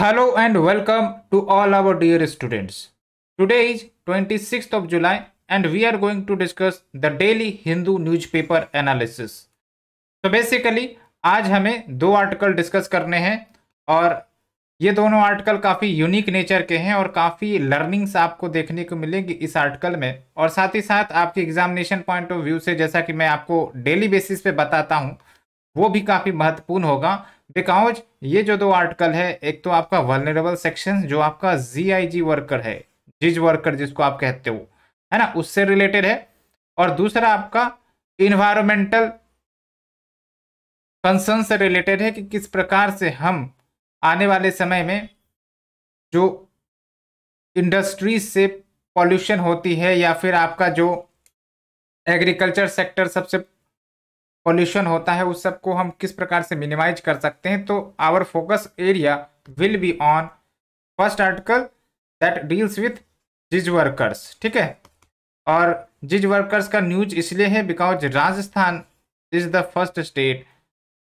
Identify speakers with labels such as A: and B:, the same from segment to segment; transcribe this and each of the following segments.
A: Hello and welcome to all our dear students. Today is 26th of July and we are going to discuss the daily Hindu newspaper analysis. तो basically आज हमें दो article discuss करने हैं और ये दोनों आर्टिकल काफ़ी यूनिक नेचर के हैं और काफ़ी लर्निंग्स आपको देखने को मिलेंगी इस आर्टिकल में, और साथ ही साथ आपके एग्जामिनेशन पॉइंट ऑफ व्यू से जैसा कि मैं आपको डेली बेसिस पे बताता हूँ वो भी काफ़ी महत्वपूर्ण होगा। बिकॉज ये जो दो आर्टिकल है, एक तो आपका वल्नरेबल सेक्शन जो आपका जीआईजी वर्कर है, जिज वर्कर जिसको आप कहते हो, है ना, उससे रिलेटेड है, और दूसरा आपका इन्वायरमेंटल कंसर्न से रिलेटेड है कि किस प्रकार से हम आने वाले समय में जो इंडस्ट्रीज से पॉल्यूशन होती है या फिर आपका जो एग्रीकल्चर सेक्टर सबसे पॉल्यूशन होता है उस सब को हम किस प्रकार से मिनिमाइज कर सकते हैं। तो our focus area will be on first article that deals with gig workers. ठीक है, और जिज वर्कर्स का न्यूज इसलिए है because Rajasthan is the first state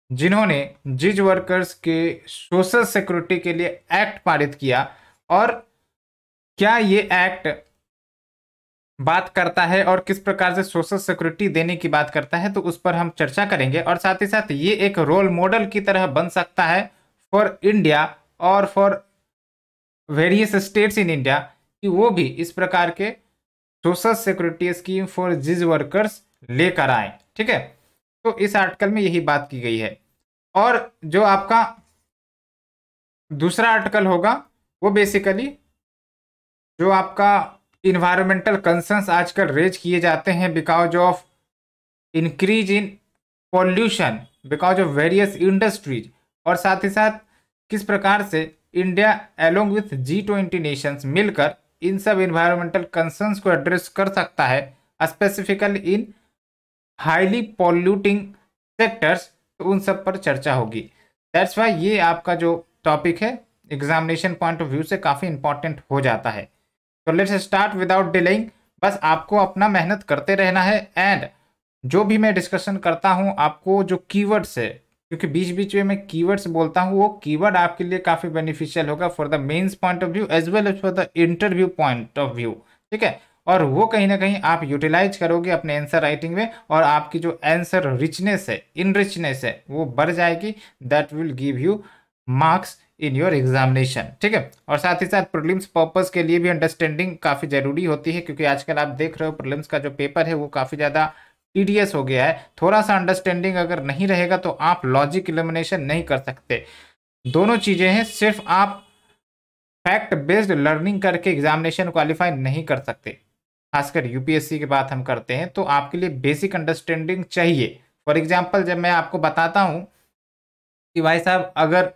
A: जिन्होंने जिज वर्कर्स के सोशल सिक्योरिटी के लिए एक्ट पारित किया। और क्या ये एक्ट बात करता है और किस प्रकार से सोशल सिक्योरिटी देने की बात करता है, तो उस पर हम चर्चा करेंगे। और साथ ही साथ ये एक रोल मॉडल की तरह बन सकता है फॉर इंडिया और for various states in India कि वो भी इस प्रकार के social security scheme for gig workers लेकर आए। ठीक है, तो इस आर्टिकल में यही बात की गई है। और जो आपका दूसरा आर्टिकल होगा वो बेसिकली जो आपका इन्वायरमेंटल कंसर्न्स आजकल रेज किए जाते हैं because of increase in pollution because of various industries, और साथ ही साथ किस प्रकार से India along with G20 Nations मिलकर इन सब इन्वायरमेंटल कंसर्न्स को एड्रेस कर सकता है, specifically in highly polluting sectors. तो उन सब पर चर्चा होगी। दैट्स वाई ये आपका जो टॉपिक है एग्जामिनेशन पॉइंट ऑफ व्यू से काफ़ी इंपॉर्टेंट हो जाता है। तो लेट्स स्टार्ट विदाउट डिलेइंग। बस आपको अपना मेहनत करते रहना है एंड जो भी मैं डिस्कशन करता हूँ आपको जो कीवर्ड्स है, क्योंकि बीच बीच में मैं कीवर्ड्स बोलता हूँ, वो कीवर्ड आपके लिए काफ़ी बेनिफिशियल होगा for the mains point of view as well as for the interview point of view. ठीक है, और वो कहीं ना कहीं आप यूटिलाइज करोगे अपने आंसर राइटिंग में और आपकी जो आंसर रिचनेस है, इनरिचनेस है, वो बढ़ जाएगी। That will give you marks in your examination. ठीक है, और साथ ही साथ प्रीलिम्स पर्पस के लिए भी अंडरस्टैंडिंग काफ़ी ज़रूरी होती है, क्योंकि आजकल आप देख रहे हो प्रीलिम्स का जो पेपर है वो काफ़ी ज़्यादा टीडियस हो गया है। थोड़ा सा अंडरस्टैंडिंग अगर नहीं रहेगा तो आप लॉजिक एलिमिनेशन नहीं कर सकते। दोनों चीज़ें हैं, सिर्फ आप फैक्ट बेस्ड लर्निंग करके एग्जामिनेशन क्वालिफाई नहीं कर सकते। खासकर यूपीएससी की बात हम करते हैं तो आपके लिए बेसिक अंडरस्टैंडिंग चाहिए। फॉर एग्जाम्पल, जब मैं आपको बताता हूँ कि भाई साहब अगर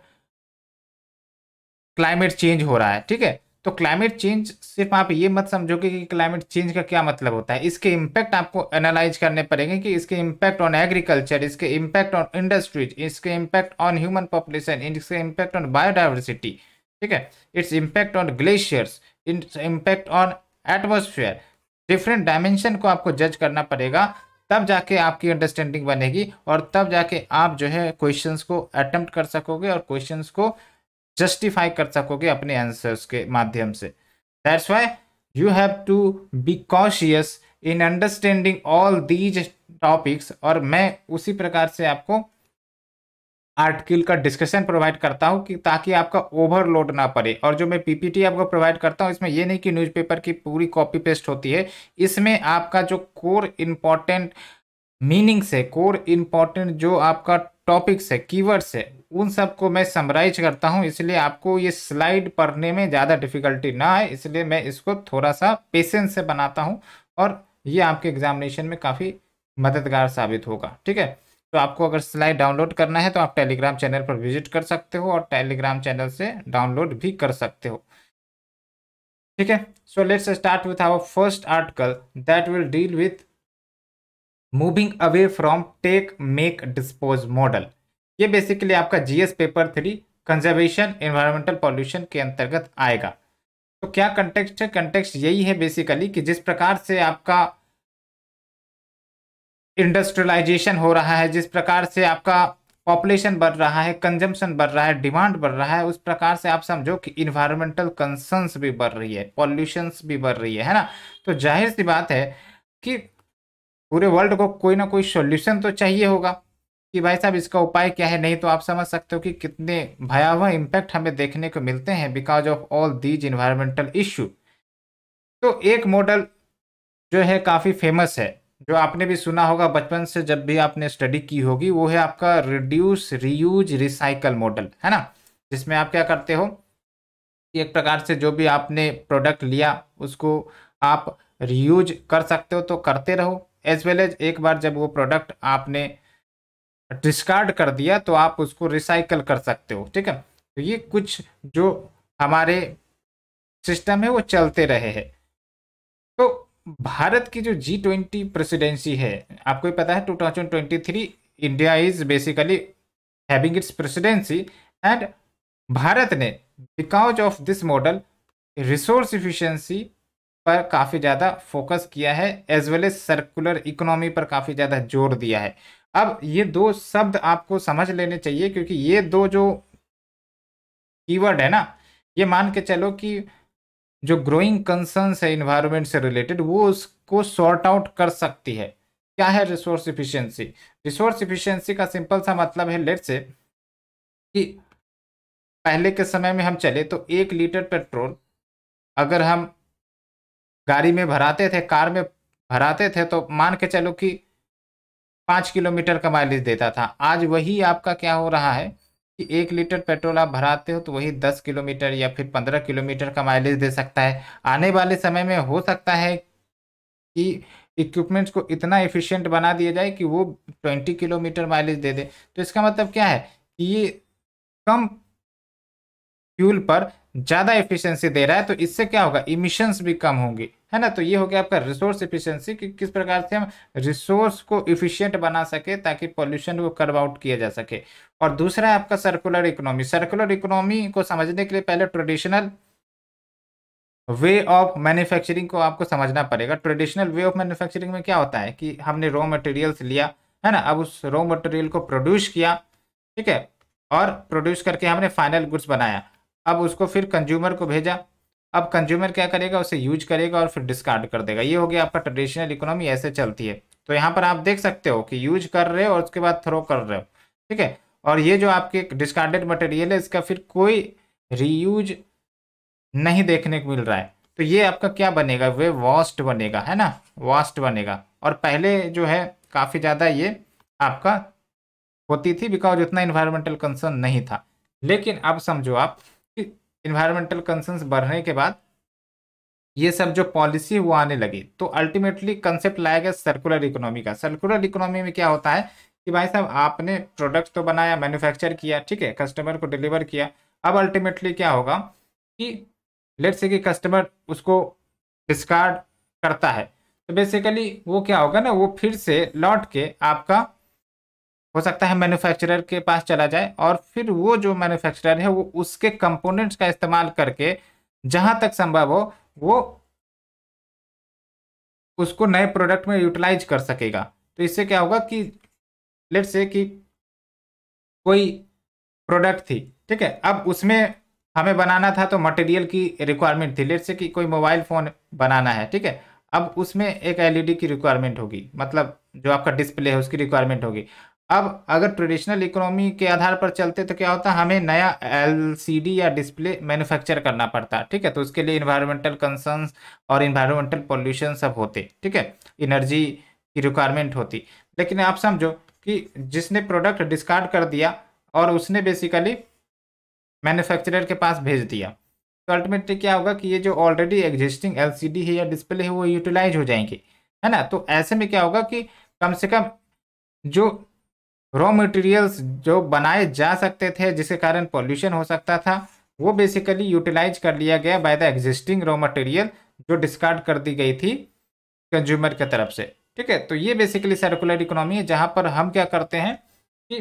A: क्लाइमेट चेंज हो रहा है, ठीक है, तो क्लाइमेट चेंज सिर्फ आप ये मत समझोगे कि क्लाइमेट चेंज का क्या मतलब होता है। इसके इम्पैक्ट आपको एनालाइज करने पड़ेंगे कि इसके इम्पैक्ट ऑन एग्रीकल्चर, इसके इम्पैक्ट ऑन इंडस्ट्रीज, इसके इम्पैक्ट ऑन ह्यूमन पॉपुलेशन, इसके इम्पैक्ट ऑन बायोडाइवर्सिटी, ठीक है, its impact on glaciers, its impact on atmosphere. Different dimension को आपको जज करना पड़ेगा, तब जाके आपकी अंडरस्टैंडिंग बनेगी और तब जाके आप जो है क्वेश्चंस को अटेम्प्ट कर सकोगे और क्वेश्चंस को जस्टिफाई कर सकोगे अपने आंसर्स के माध्यम से। That's why you have to be cautious in understanding all these topics. और मैं उसी प्रकार से आपको आर्टिकल का डिस्कशन प्रोवाइड करता हूं कि ताकि आपका ओवरलोड ना पड़े। और जो मैं पीपीटी आपको प्रोवाइड करता हूं इसमें ये नहीं कि न्यूज़पेपर की पूरी कॉपी पेस्ट होती है, इसमें आपका जो कोर इम्पॉर्टेंट मीनिंग्स है, कोर इम्पॉर्टेंट जो आपका टॉपिक्स है, कीवर्ड्स है, उन सब को मैं समराइज करता हूं, इसलिए आपको ये स्लाइड पढ़ने में ज़्यादा डिफिकल्टी ना आए, इसलिए मैं इसको थोड़ा सा पेशेंस से बनाता हूं और ये आपके एग्जामिनेशन में काफ़ी मददगार साबित होगा। ठीक है, तो आपको अगर स्लाइड डाउनलोड करना है तो आप टेलीग्राम चैनल पर विजिट कर सकते हो और टेलीग्राम चैनल से डाउनलोड भी कर सकते हो। ठीक है, so let's start with our first article that will deal with moving away from take make dispose model. ये बेसिकली आपका GS paper 3 conservation environmental pollution के अंतर्गत आएगा। तो क्या कंटेक्स्ट है? कंटेक्स्ट यही है बेसिकली कि जिस प्रकार से आपका इंडस्ट्रियलाइजेशन हो रहा है, जिस प्रकार से आपका पॉपुलेशन बढ़ रहा है, कंजम्पशन बढ़ रहा है, डिमांड बढ़ रहा है, उस प्रकार से आप समझो कि इन्वायरमेंटल कंसर्न्स भी बढ़ रही है, पॉल्यूशंस भी बढ़ रही है ना। तो जाहिर सी बात है कि पूरे वर्ल्ड को कोई ना कोई सॉल्यूशन तो चाहिए होगा कि भाई साहब इसका उपाय क्या है, नहीं तो आप समझ सकते हो कि कितने भयावह इम्पैक्ट हमें देखने को मिलते हैं because of all these environmental issue. तो एक मॉडल जो है काफी फेमस है, जो आपने भी सुना होगा बचपन से जब भी आपने स्टडी की होगी, वो है आपका रिड्यूस रीयूज रिसाइकल मॉडल, है ना। जिसमें आप क्या करते हो कि एक प्रकार से जो भी आपने प्रोडक्ट लिया उसको आप रीयूज कर सकते हो तो करते रहो, एज वेल एज एक बार जब वो प्रोडक्ट आपने डिस्कार्ड कर दिया तो आप उसको रिसाइकल कर सकते हो, ठीक है। तो ये कुछ जो हमारे सिस्टम है वो चलते रहे हैं। तो भारत की जो G20 प्रेसिडेंसी है, आपको ही पता है 2023 India is basically having its presidency, and Bharat ने because of this model resource efficiency पर काफ़ी ज़्यादा फोकस किया है, as well as circular economy पर काफ़ी ज़्यादा जोर दिया है। अब ये दो शब्द आपको समझ लेने चाहिए, क्योंकि ये दो जो कीवर्ड है ना, ये मान के चलो कि जो ग्रोइंग कंसर्न्स है इन्वायरमेंट से रिलेटेड वो उसको सॉर्ट आउट कर सकती है। क्या है रिसोर्स इफिशिएंसी? रिसोर्स इफिशिएंसी का सिंपल सा मतलब है, लेट्स से कि पहले के समय में हम चले तो 1 लीटर पेट्रोल अगर हम गाड़ी में भराते थे, कार में भराते थे, तो मान के चलो कि 5 किलोमीटर का माइलेज देता था। आज वही आपका क्या हो रहा है कि 1 लीटर पेट्रोल आप भराते हो तो वही 10 किलोमीटर या फिर 15 किलोमीटर का माइलेज दे सकता है। आने वाले समय में हो सकता है कि इक्विपमेंट्स को इतना एफिशिएंट बना दिया जाए कि वो 20 किलोमीटर माइलेज दे दे। तो इसका मतलब क्या है कि ये कम फ्यूल पर ज़्यादा एफिशिएंसी दे रहा है, तो इससे क्या होगा, इमिशंस भी कम होंगे, है ना। तो ये हो गया आपका रिसोर्स एफिशिएंसी कि किस प्रकार से हम रिसोर्स को इफिशिएंट बना सके ताकि पॉल्यूशन को कर्व आउट किया जा सके। और दूसरा है आपका सर्कुलर इकोनॉमी। सर्कुलर इकोनॉमी को समझने के लिए पहले ट्रेडिशनल वे ऑफ मैन्युफैक्चरिंग को आपको समझना पड़ेगा। ट्रेडिशनल वे ऑफ मैन्युफैक्चरिंग में क्या होता है कि हमने रॉ मटेरियल्स लिया, है ना, अब उस रॉ मटेरियल को प्रोड्यूस किया, ठीक है, और प्रोड्यूस करके हमने फाइनल गुड्स बनाया। अब उसको फिर कंज्यूमर को भेजा, अब कंज्यूमर क्या करेगा, उसे यूज करेगा और फिर डिस्कार्ड कर देगा। ये हो गया आपका ट्रेडिशनल इकोनॉमी, ऐसे चलती है। तो यहाँ पर आप देख सकते हो कि यूज कर रहे हो और उसके बाद थ्रो कर रहे हो, ठीक है। और ये जो आपके डिस्कार्डेड मटेरियल है इसका फिर कोई रीयूज नहीं देखने को मिल रहा है। तो ये आपका क्या बनेगा, वे वास्ट बनेगा, है ना, वास्ट बनेगा। और पहले जो है काफ़ी ज़्यादा ये आपका होती थी बिकॉज उतना इन्वायरमेंटल कंसर्न नहीं था। लेकिन अब समझो आप कि इन्वायरमेंटल कंसर्न्स बढ़ने के बाद ये सब जो पॉलिसी वो आने लगी, तो अल्टीमेटली कंसेप्ट लाया गया सर्कुलर इकोनॉमी का। सर्कुलर इकोनॉमी में क्या होता है कि भाई साहब आपने प्रोडक्ट तो बनाया, मैन्युफैक्चर किया, ठीक है, कस्टमर को डिलीवर किया। अब अल्टीमेटली क्या होगा कि लेट्स से कि कस्टमर उसको डिस्कार्ड करता है, तो बेसिकली वो क्या होगा ना, वो फिर से लौट के आपका हो सकता है मैन्युफैक्चरर के पास चला जाए, और फिर वो जो मैन्युफैक्चरर है वो उसके कंपोनेंट्स का इस्तेमाल करके जहां तक संभव हो वो उसको नए प्रोडक्ट में यूटिलाइज कर सकेगा। तो इससे क्या होगा कि लेट्स से कि कोई प्रोडक्ट थी, ठीक है, अब उसमें हमें बनाना था तो मटेरियल की रिक्वायरमेंट थी। लेट्स से कि कोई मोबाइल फ़ोन बनाना है, ठीक है, अब उसमें एक एलईडी की रिक्वायरमेंट होगी, मतलब जो आपका डिस्प्ले है उसकी रिक्वायरमेंट होगी। अब अगर ट्रेडिशनल इकोनॉमी के आधार पर चलते तो क्या होता, हमें नया एलसीडी या डिस्प्ले मैन्युफैक्चर करना पड़ता, ठीक है। तो उसके लिए इन्वायरमेंटल कंसर्न्स और इन्वायरमेंटल पॉल्यूशन सब होते, ठीक है, एनर्जी की रिक्वायरमेंट होती। लेकिन आप समझो कि जिसने प्रोडक्ट डिस्कार्ड कर दिया और उसने बेसिकली मैन्युफैक्चरर के पास भेज दिया, तो अल्टीमेटली क्या होगा कि ये जो ऑलरेडी एग्जिस्टिंग एलसीडी है या डिस्प्ले है वो यूटिलाइज हो जाएंगे, है ना। तो ऐसे में क्या होगा कि कम से कम जो रॉ मटेरियल्स जो बनाए जा सकते थे जिसके कारण पॉल्यूशन हो सकता था, वो बेसिकली यूटिलाइज कर लिया गया by the existing raw material जो डिस्कार्ड कर दी गई थी कंज्यूमर की तरफ से, ठीक है। तो ये बेसिकली सर्कुलर इकोनॉमी है, जहां पर हम क्या करते हैं कि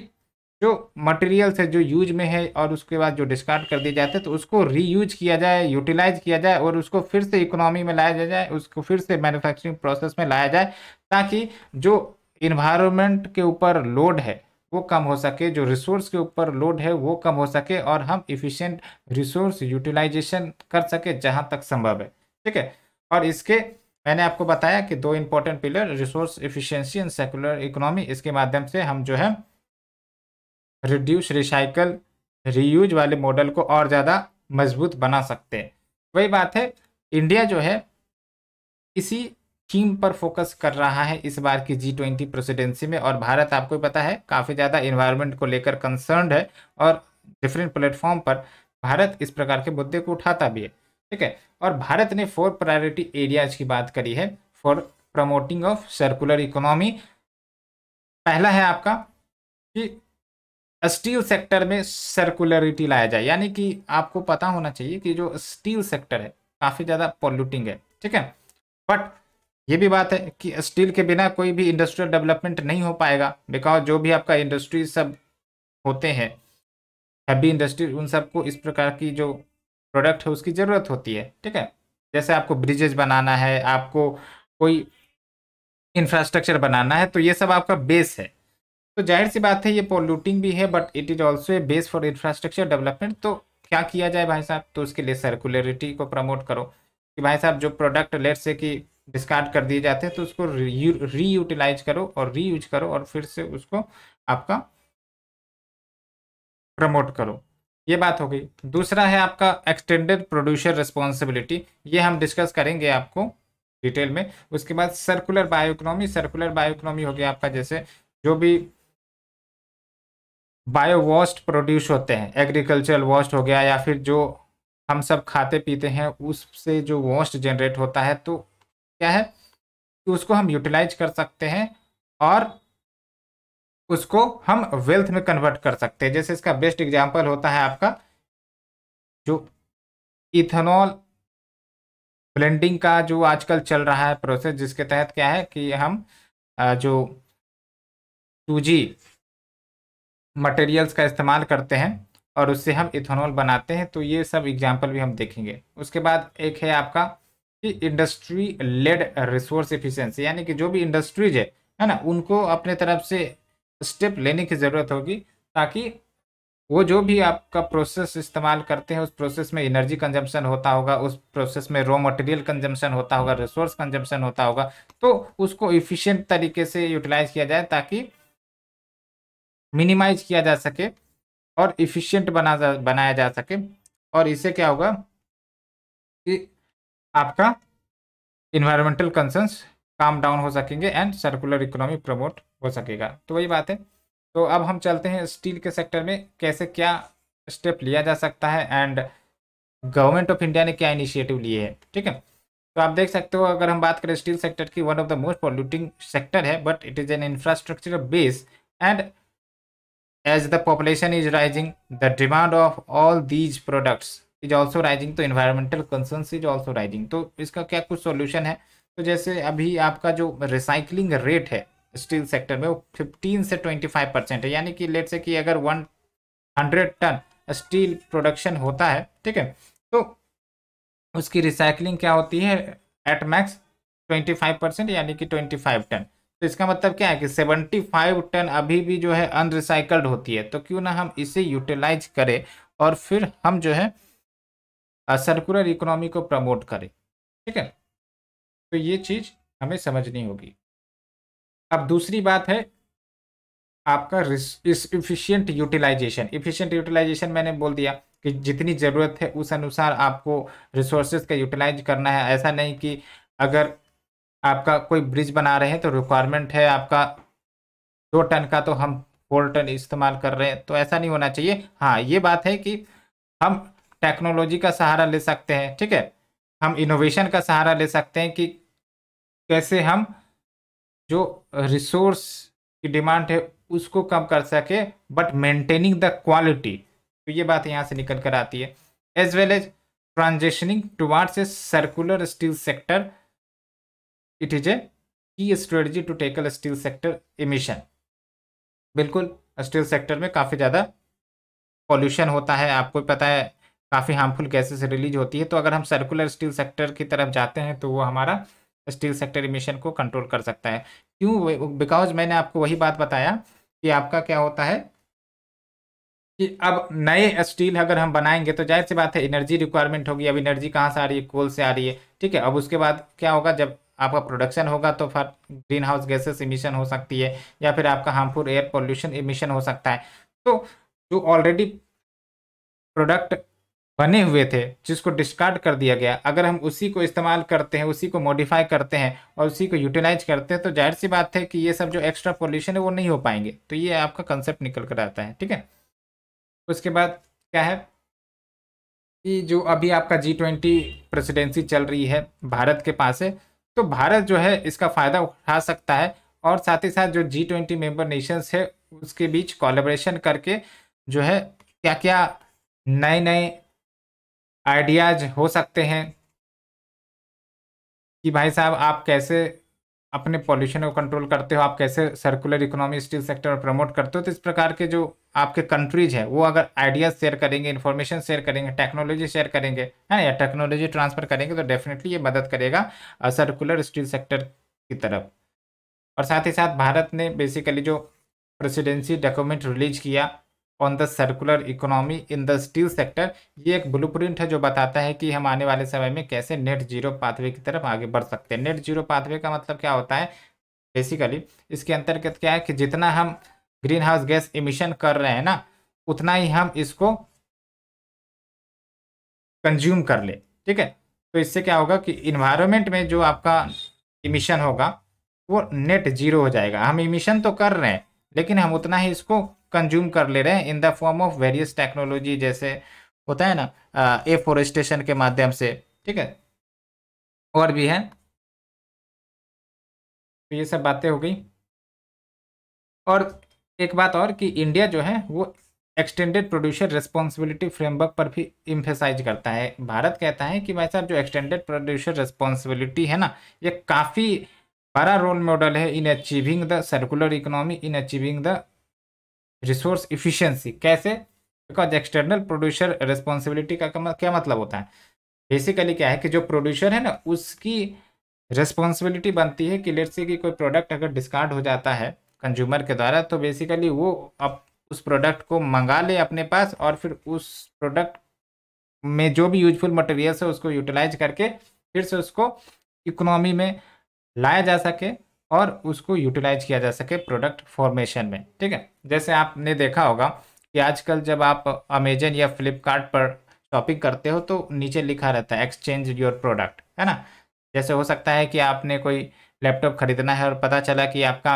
A: जो मटेरियल्स है जो यूज में है और उसके बाद जो डिस्कार्ड कर दिए जाते हैं तो उसको रीयूज किया जाए, यूटिलाइज किया जाए और उसको फिर से इकोनॉमी में लाया जाए, उसको फिर से मैन्युफैक्चरिंग प्रोसेस में लाया जाए, ताकि जो इन्वायरमेंट के ऊपर लोड है वो कम हो सके, जो रिसोर्स के ऊपर लोड है वो कम हो सके, और हम इफिशिएंट रिसोर्स यूटिलाइजेशन कर सके जहां तक संभव है। ठीक है, और इसके मैंने आपको बताया कि दो important pillar, resource efficiency and circular economy, इसके माध्यम से हम जो है रिड्यूस, रिसाइकल, रीयूज वाले मॉडल को और ज़्यादा मजबूत बना सकते हैं। वही बात है, इंडिया जो है इसी थीम पर फोकस कर रहा है इस बार की G20 प्रेसिडेंसी में, और भारत आपको पता है काफ़ी ज़्यादा इन्वायरमेंट को लेकर कंसर्न्ड है, और डिफरेंट प्लेटफॉर्म पर भारत इस प्रकार के मुद्दे को उठाता भी है। ठीक है, और भारत ने 4 प्रायोरिटी एरियाज की बात करी है for promoting of circular economy. पहला है आपका कि स्टील सेक्टर में सर्कुलरिटी लाया जाए, यानी कि आपको पता होना चाहिए कि जो स्टील सेक्टर है काफ़ी ज़्यादा पॉल्यूटिंग है। ठीक है, बट ये भी बात है कि स्टील के बिना कोई भी इंडस्ट्रियल डेवलपमेंट नहीं हो पाएगा, बिकॉज जो भी आपका इंडस्ट्री सब होते हैं, हैवी इंडस्ट्री, उन सबको इस प्रकार की जो प्रोडक्ट है उसकी ज़रूरत होती है। ठीक है, जैसे आपको ब्रिजेज बनाना है, आपको कोई इंफ्रास्ट्रक्चर बनाना है, तो ये सब आपका बेस है। तो जाहिर सी बात है ये पॉल्यूटिंग भी है, but it is also a base for infrastructure development. तो क्या किया जाए भाई साहब, तो उसके लिए सर्कुलरिटी को प्रमोट करो कि भाई साहब जो प्रोडक्ट लेट से कि डिस्कार्ड कर दिए जाते हैं तो उसको रीयूटिलाइज करो और रीयूज करो और फिर से उसको आपका प्रमोट करो। ये बात हो गई। दूसरा है आपका एक्सटेंडेड प्रोड्यूसर रिस्पॉन्सिबिलिटी, ये हम डिस्कस करेंगे आपको डिटेल में। उसके बाद सर्कुलर बायोइकोनॉमी, सर्कुलर बायोइकोनॉमी हो गया आपका जैसे जो भी बायो वेस्ट प्रोड्यूस होते हैं, एग्रीकल्चरल वेस्ट हो गया, या फिर जो हम सब खाते पीते हैं उससे जो वेस्ट जनरेट होता है, तो क्या है कि उसको हम यूटिलाइज कर सकते हैं और उसको हम वेल्थ में कन्वर्ट कर सकते हैं। जैसे इसका बेस्ट एग्जांपल होता है आपका जो इथेनॉल ब्लेंडिंग का जो आजकल चल रहा है प्रोसेस, जिसके तहत क्या है कि हम जो 2G मटेरियल्स का इस्तेमाल करते हैं और उससे हम इथेनॉल बनाते हैं। तो ये सब एग्जांपल भी हम देखेंगे। उसके बाद एक है आपका कि इंडस्ट्री लेड रिसोर्स एफिशिएंसी, यानी कि जो भी इंडस्ट्रीज है ना, उनको अपने तरफ से स्टेप लेने की ज़रूरत होगी ताकि वो जो भी आपका प्रोसेस इस्तेमाल करते हैं उस प्रोसेस में एनर्जी कंजम्पशन होता होगा, उस प्रोसेस में रॉ मटेरियल कंजम्पशन होता होगा, रिसोर्स कंजम्पशन होता होगा, तो उसको इफ़िशिएंट तरीके से यूटिलाइज किया जाए ताकि मिनिमाइज किया जा सके और इफ़िशिएंट बनाया जा सके। और इससे क्या होगा कि आपका इन्वायरमेंटल कंसर्न्स काम डाउन हो सकेंगे एंड सर्कुलर इकोनॉमी प्रमोट हो सकेगा। तो वही बात है। तो अब हम चलते हैं स्टील के सेक्टर में कैसे क्या स्टेप लिया जा सकता है एंड गवर्नमेंट ऑफ इंडिया ने क्या इनिशिएटिव लिए हैं। ठीक है, तो आप देख सकते हो, अगर हम बात करें स्टील सेक्टर की, one of the most polluting sector है, but it is an infrastructure base, and as the population is rising, the demand of all these products is also rising, तो environmental concerns is also rising। तो इसका क्या कुछ solution है, तो जैसे अभी आपका जो रिसाइकलिंग रेट है स्टील सेक्टर में वो 15 से 25% है, यानी कि लेट से कि अगर 100 टन स्टील प्रोडक्शन होता है, ठीक है, तो उसकी रिसाइकलिंग क्या होती है एट मैक्स 25%, यानी कि 25 टन। तो इसका मतलब क्या है कि 75 टन अभी भी जो है अनरिसाइकल्ड होती है। तो क्यों ना हम इसे यूटिलाइज करें और फिर हम जो है सर्कुलर इकोनॉमी को प्रमोट करें। ठीक है, तो ये चीज़ हमें समझनी होगी। अब दूसरी बात है आपका इफिशियंट यूटिलाइजेशन। इफिशियंट यूटिलाइजेशन मैंने बोल दिया कि जितनी ज़रूरत है उस अनुसार आपको रिसोर्सेज का यूटिलाइज करना है। ऐसा नहीं कि अगर आपका कोई ब्रिज बना रहे हैं तो रिक्वायरमेंट है आपका 2 टन का, तो हम 4 टन इस्तेमाल कर रहे हैं, तो ऐसा नहीं होना चाहिए। हाँ, ये बात है कि हम टेक्नोलॉजी का सहारा ले सकते हैं। ठीक है, हम इनोवेशन का सहारा ले सकते हैं कि कैसे हम जो रिसोर्स की डिमांड है उसको कम कर सके, बट मेंटेनिंग द क्वालिटी। तो ये बात यहाँ से निकल कर आती है। As well as transitioning towards a circular steel sector, it is a key strategy to tackle steel sector emission. बिल्कुल, स्टील सेक्टर में काफ़ी ज़्यादा पॉल्यूशन होता है, आपको पता है काफ़ी हार्मफुल गैसेस रिलीज होती है। तो अगर हम सर्कुलर स्टील सेक्टर की तरफ जाते हैं तो वो हमारा स्टील सेक्टर इमिशन को कंट्रोल कर सकता है। क्यों? बिकॉज मैंने आपको वही बात बताया कि आपका क्या होता है कि अब नए स्टील अगर हम बनाएंगे तो जाहिर सी बात है एनर्जी रिक्वायरमेंट होगी। अब एनर्जी कहाँ से आ रही है? कोल से आ रही है, ठीक है। अब उसके बाद क्या होगा, जब आपका प्रोडक्शन होगा तो फिर ग्रीन हाउस गैसेस इमिशन हो सकती है, या फिर आपका हार्मफुल एयर पोल्यूशन इमिशन हो सकता है। तो जो ऑलरेडी प्रोडक्ट बने हुए थे जिसको डिस्कार्ड कर दिया गया, अगर हम उसी को इस्तेमाल करते हैं, उसी को मॉडिफाई करते हैं और उसी को यूटिलाइज करते हैं, तो जाहिर सी बात है कि ये सब जो एक्स्ट्रा पोल्यूशन है वो नहीं हो पाएंगे। तो ये आपका कंसेप्ट निकल कर आता है, ठीक है। उसके बाद क्या है कि जो अभी आपका G20 प्रेसिडेंसी चल रही है भारत के पास है, तो भारत जो है इसका फायदा उठा सकता है। और साथ ही साथ जो G20 मेंबर नेशंस है उसके बीच कोलैबोरेशन करके जो है क्या क्या नए नए आइडियाज हो सकते हैं कि भाई साहब आप कैसे अपने पॉल्यूशन को कंट्रोल करते हो, आप कैसे circular economy steel sector promote करते हो। तो इस प्रकार के जो आपके कंट्रीज है वो अगर आइडियाज शेयर करेंगे, इन्फॉर्मेशन शेयर करेंगे, टेक्नोलॉजी शेयर करेंगे, है या टेक्नोलॉजी ट्रांसफर करेंगे, तो डेफिनेटली ये मदद करेगा सर्कुलर स्टील सेक्टर की तरफ। और साथ ही साथ भारत ने बेसिकली जो प्रेसिडेंसी डॉक्यूमेंट रिलीज किया on the circular economy in the steel sector, ये एक ब्लूप्रिंट है जो बताता है कि हम आने वाले समय में कैसे नेट जीरो पाथवे की तरफ आगे बढ़ सकते हैं। नेट जीरो पाथवे का मतलब क्या होता है? बेसिकली इसके अंतर्गत क्या है कि जितना हम ग्रीन हाउस गैस इमिशन कर रहे हैं ना, उतना ही हम इसको कंज्यूम कर ले, ठीक है। तो इससे क्या होगा कि इन्वायरमेंट में जो आपका इमिशन होगा वो नेट जीरो हो जाएगा। हम इमिशन तो कर रहे हैं लेकिन हम उतना ही इसको कंज्यूम कर ले रहे हैं in the form of various technology, जैसे होता है ना एफोरेस्टेशन के माध्यम से, ठीक है। और भी है, तो ये सब बातें हो गई। और एक बात और कि इंडिया जो है वो एक्सटेंडेड प्रोड्यूसर रिस्पॉन्सिबिलिटी फ्रेमवर्क पर भी इम्फेसाइज करता है। भारत कहता है कि भाई साहब जो एक्सटेंडेड प्रोड्यूसर रिस्पॉन्सिबिलिटी है ना, ये काफ़ी बड़ा रोल मॉडल है in achieving the circular economy, in achieving the resource efficiency. कैसे? बिकॉज एक्सटर्नल प्रोड्यूसर रिस्पॉन्सिबिलिटी का क्या मतलब होता है? बेसिकली क्या है कि जो प्रोड्यूसर है ना उसकी रिस्पॉन्सिबिलिटी बनती है कि लेट्स से कि कोई प्रोडक्ट अगर डिस्कार्ड हो जाता है कंज्यूमर के द्वारा, तो बेसिकली वो अब उस प्रोडक्ट को मंगा ले अपने पास और फिर उस प्रोडक्ट में जो भी यूजफुल मटेरियल्स है उसको यूटिलाइज करके फिर से उसको इकोनॉमी में लाया जा सके और उसको यूटिलाइज किया जा सके प्रोडक्ट फॉर्मेशन में, ठीक है। जैसे आपने देखा होगा कि आजकल जब आप अमेजन या फ्लिपकार्ट पर शॉपिंग करते हो तो नीचे लिखा रहता है एक्सचेंज योर प्रोडक्ट, है ना। जैसे हो सकता है कि आपने कोई लैपटॉप खरीदना है और पता चला कि आपका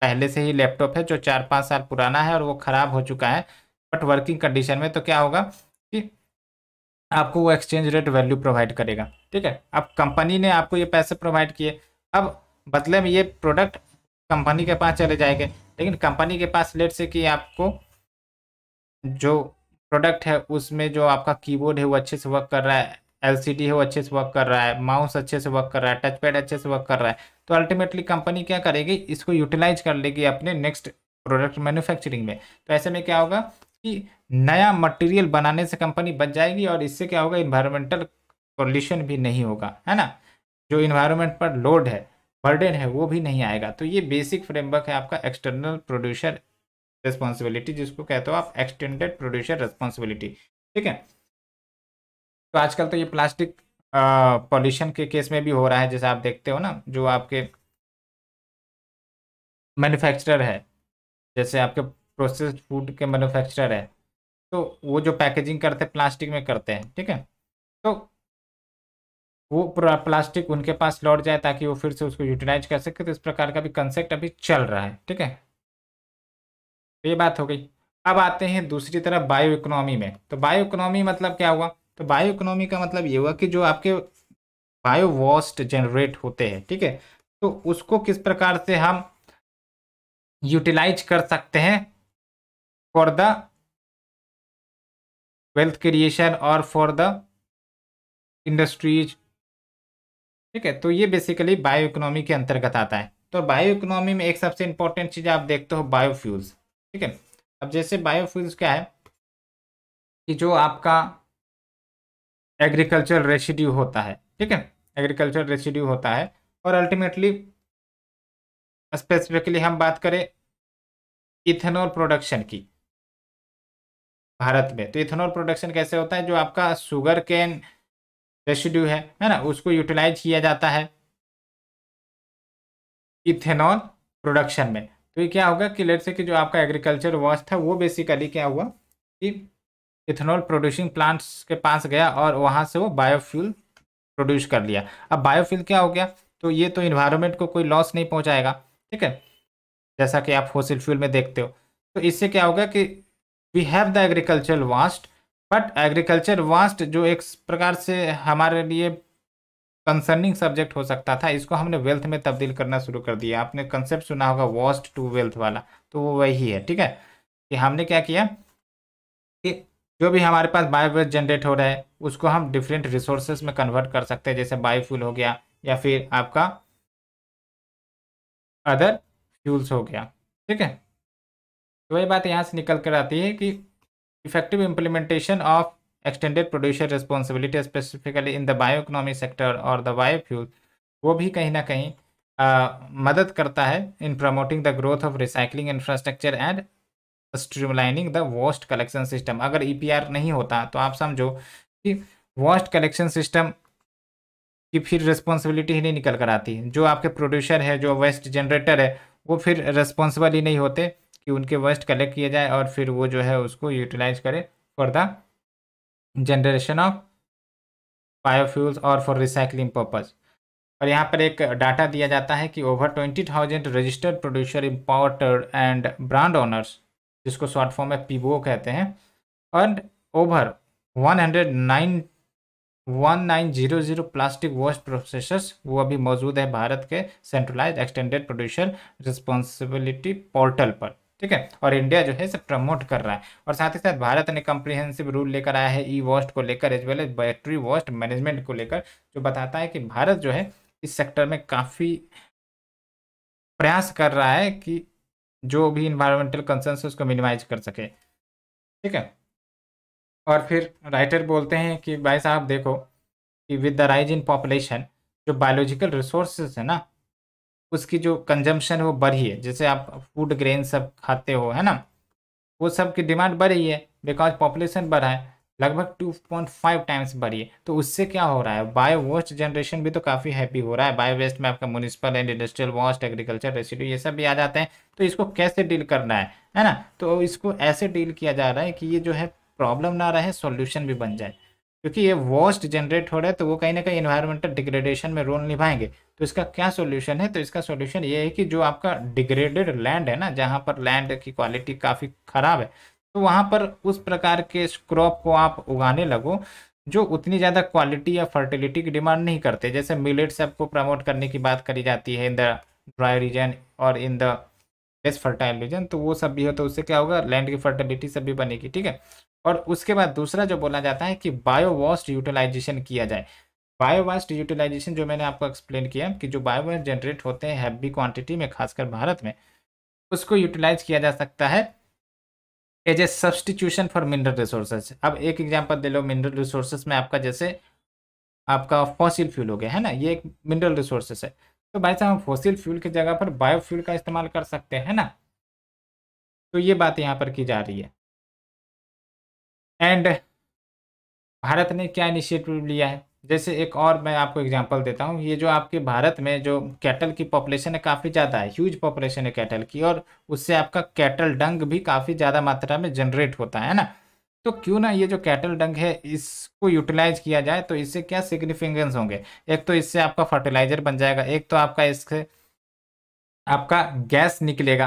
A: पहले से ही लैपटॉप है जो 4-5 साल पुराना है और वो ख़राब हो चुका है बट वर्किंग कंडीशन में, तो क्या होगा कि आपको वो एक्सचेंज रेट वैल्यू प्रोवाइड करेगा, ठीक है। अब कंपनी ने आपको ये पैसे प्रोवाइड किए, अब बदले में ये प्रोडक्ट कंपनी के पास चले जाएंगे, लेकिन कंपनी के पास लेट से कि आपको जो प्रोडक्ट है उसमें जो आपका कीबोर्ड है वो अच्छे से वर्क कर रहा है, एलसीडी है वो अच्छे से वर्क कर रहा है, माउस अच्छे से वर्क कर रहा है, टच पैड अच्छे से वर्क कर रहा है, तो अल्टीमेटली कंपनी क्या करेगी, इसको यूटिलाइज कर लेगी अपने नेक्स्ट प्रोडक्ट मैन्युफैक्चरिंग में। तो ऐसे में क्या होगा कि नया मटेरियल बनाने से कंपनी बच जाएगी और इससे क्या होगा, इन्वायरमेंटल पॉल्यूशन भी नहीं होगा, है ना। जो इन्वायरमेंट पर लोड है, बर्डन है, वो भी नहीं आएगा। तो ये बेसिक फ्रेमवर्क है आपका एक्सटर्नल प्रोड्यूसर रिस्पॉन्सिबिलिटी, जिसको कहते हो आप एक्सटेंडेड प्रोड्यूसर रिस्पॉन्सिबिलिटी, ठीक है। तो आजकल तो ये प्लास्टिक पॉल्यूशन के केस में भी हो रहा है, जैसे आप देखते हो ना जो आपके मैन्युफैक्चरर है, जैसे आपके प्रोसेस्ड फूड के मैन्युफैक्चरर है, तो वो जो पैकेजिंग करते हैं प्लास्टिक में करते हैं, ठीक है। तो वो पूरा प्लास्टिक उनके पास लौट जाए ताकि वो फिर से उसको यूटिलाइज कर सके। तो इस प्रकार का भी कंसेप्ट अभी चल रहा है, ठीक है। तो ये बात हो गई। अब आते हैं दूसरी तरफ बायो इकोनॉमी में। तो बायो इकोनॉमी मतलब क्या हुआ? तो बायो इकोनॉमी का मतलब ये हुआ कि जो आपके बायो वेस्ट जनरेट होते हैं, ठीक है, तो उसको किस प्रकार से हम यूटिलाइज कर सकते हैं फॉर द वेल्थ क्रिएशन और फॉर द इंडस्ट्रीज, ठीक है। तो ये बेसिकली बायो इकोनॉमी के अंतर्गत आता है। तो बायो इकोनॉमी में एक सबसे इंपॉर्टेंट चीज़ आप देखते हो बायोफ्यूल्स, ठीक है। अब जैसे बायोफ्यूल्स क्या है कि जो आपका एग्रीकल्चर रेसिड्यू होता है, ठीक है, एग्रीकल्चर रेसिड्यू होता है और अल्टीमेटली स्पेसिफिकली हम बात करें इथेनॉल प्रोडक्शन की भारत में। तो इथेनॉल प्रोडक्शन कैसे होता है, जो आपका शुगर केन रेसिड्यू है ना, उसको यूटिलाइज किया जाता है इथेनॉल प्रोडक्शन में। तो ये क्या होगा कि लेट्स से कि जो आपका एग्रीकल्चर वॉश था वो बेसिकली क्या हुआ कि इथेनॉल प्रोड्यूसिंग प्लांट्स के पास गया और वहां से वो बायोफ्यूल प्रोड्यूस कर लिया। अब बायोफ्यूल क्या हो गया, तो ये तो इन्वायरमेंट को कोई लॉस नहीं पहुंचाएगा, ठीक है, जैसा कि आप फॉसिल फ्यूल में देखते हो। तो इससे क्या होगा कि we have the agriculture waste, but agriculture waste जो एक प्रकार से हमारे लिए कंसर्निंग सब्जेक्ट हो सकता था, इसको हमने वेल्थ में तब्दील करना शुरू कर दिया। आपने कंसेप्ट सुना होगा वास्ट टू वेल्थ वाला, तो वो वही है, ठीक है, कि हमने क्या किया कि जो भी हमारे पास बायोगैस जनरेट हो रहा है उसको हम डिफरेंट रिसोर्सेज में कन्वर्ट कर सकते हैं, जैसे बायोफ्यूल हो गया या फिर आपका अदर फ्यूल्स हो गया, ठीक है। तो वही बात यहाँ से निकल कर आती है कि effective implementation of extended producer responsibility specifically in the bio economy sector और द बायोफ्यूल, वो भी कहीं ना कहीं मदद करता है in promoting the growth of recycling infrastructure and streamlining the waste collection system. अगर ईपीआर नहीं होता तो आप समझो कि वेस्ट कलेक्शन सिस्टम की फिर रिस्पॉन्सिबिलिटी ही नहीं निकल कर आती। जो आपके प्रोड्यूसर है, जो वेस्ट जनरेटर है, वो फिर रिस्पॉन्सिबल ही नहीं होते कि उनके वेस्ट कलेक्ट किए जाए और फिर वो जो है उसको यूटिलाइज करे for the generation of biofuels और फॉर रिसाइकलिंग पर्पज। और यहाँ पर एक डाटा दिया जाता है कि over 20,000 registered producer, importer and brand owners, जिसको शॉर्ट फॉर्म में पीबीओ कहते हैं, and over 1900 plastic waste processors, वो अभी मौजूद है भारत के centralize extended producer responsibility portal पर, ठीक है। और इंडिया जो है इसे प्रमोट कर रहा है। और साथ ही साथ भारत ने कम्प्रिहेंसिव रूल लेकर आया है ई वेस्ट को लेकर, as well as battery waste management को लेकर, जो बताता है कि भारत जो है इस सेक्टर में काफ़ी प्रयास कर रहा है कि जो भी इन्वायरमेंटल कंसर्न्स है उसको मिनिमाइज कर सके, ठीक है। और फिर राइटर बोलते हैं कि भाई साहब देखो कि with the rise in population, जो बायोलॉजिकल रिसोर्सेज है ना, उसकी जो कंजम्पशन है वो बढ़ी है। जैसे आप फूड ग्रेन सब खाते हो, है ना, वो सब की डिमांड बढ़ी है बिकॉज पॉपुलेशन बढ़ा है, लगभग 2.5 टाइम्स बढ़ी है। तो उससे क्या हो रहा है, बायो वेस्ट जनरेशन भी तो काफ़ी हैप्पी हो रहा है। बायो वेस्ट में आपका municipal and industrial waste, agriculture residue, ये सब भी आ जाते हैं। तो इसको कैसे डील करना है ना, तो इसको ऐसे डील किया जा रहा है कि ये जो है प्रॉब्लम ना रहे, सॉल्यूशन भी बन जाए। क्योंकि ये वेस्ट जनरेट हो रहा है तो वो कहीं ना कहीं इन्वायरमेंटल डिग्रेडेशन में रोल निभाएंगे। तो इसका क्या सॉल्यूशन है, तो इसका सॉल्यूशन ये है कि जो आपका डिग्रेडेड लैंड है ना, जहाँ पर लैंड की क्वालिटी काफ़ी ख़राब है, तो वहाँ पर उस प्रकार के क्रॉप को आप उगाने लगो जो उतनी ज़्यादा क्वालिटी या फर्टिलिटी की डिमांड नहीं करते। जैसे मिलेट सबको प्रमोट करने की बात करी जाती है इन द ड्राई रीजन और in the less fertile reason, तो वो सब भी हो तो उससे क्या होगा, लैंड की फर्टिलिटी सब भी बनेगी, ठीक है। और उसके बाद दूसरा जो बोला जाता है कि बायो वेस्ट यूटिलाइजेशन किया जाए। बायो वेस्ट यूटिलाइजेशन जो मैंने आपको एक्सप्लेन किया कि जो बायो वेस्ट जनरेट होते हैं हैवी क्वांटिटी में, खासकर भारत में, उसको यूटिलाइज किया जा सकता है as a substitution for mineral resources. अब एक एग्जांपल दे लो, मिनरल रिसोर्सेज में आपका जैसे आपका फॉसिल फ्यूल हो गया है ना, ये एक मिनरल रिसोर्सेज है। तो भाई साहब हम फॉसिल फ्यूल की जगह पर बायोफ्यूल का इस्तेमाल कर सकते हैं ना, तो ये बात यहाँ पर की जा रही है। एंड भारत ने क्या इनिशिएटिव लिया है, जैसे एक और मैं आपको एग्जांपल देता हूँ। ये जो आपके भारत में जो कैटल की पॉपुलेशन है काफ़ी ज़्यादा है, ह्यूज पॉपुलेशन है कैटल की, और उससे आपका कैटल डंग भी काफ़ी ज़्यादा मात्रा में जनरेट होता है ना। तो क्यों ना ये जो कैटल डंग है इसको यूटिलाइज किया जाए, तो इससे क्या सिग्निफिकेंस होंगे। एक तो इससे आपका फर्टिलाइजर बन जाएगा, एक तो आपका इससे आपका गैस निकलेगा,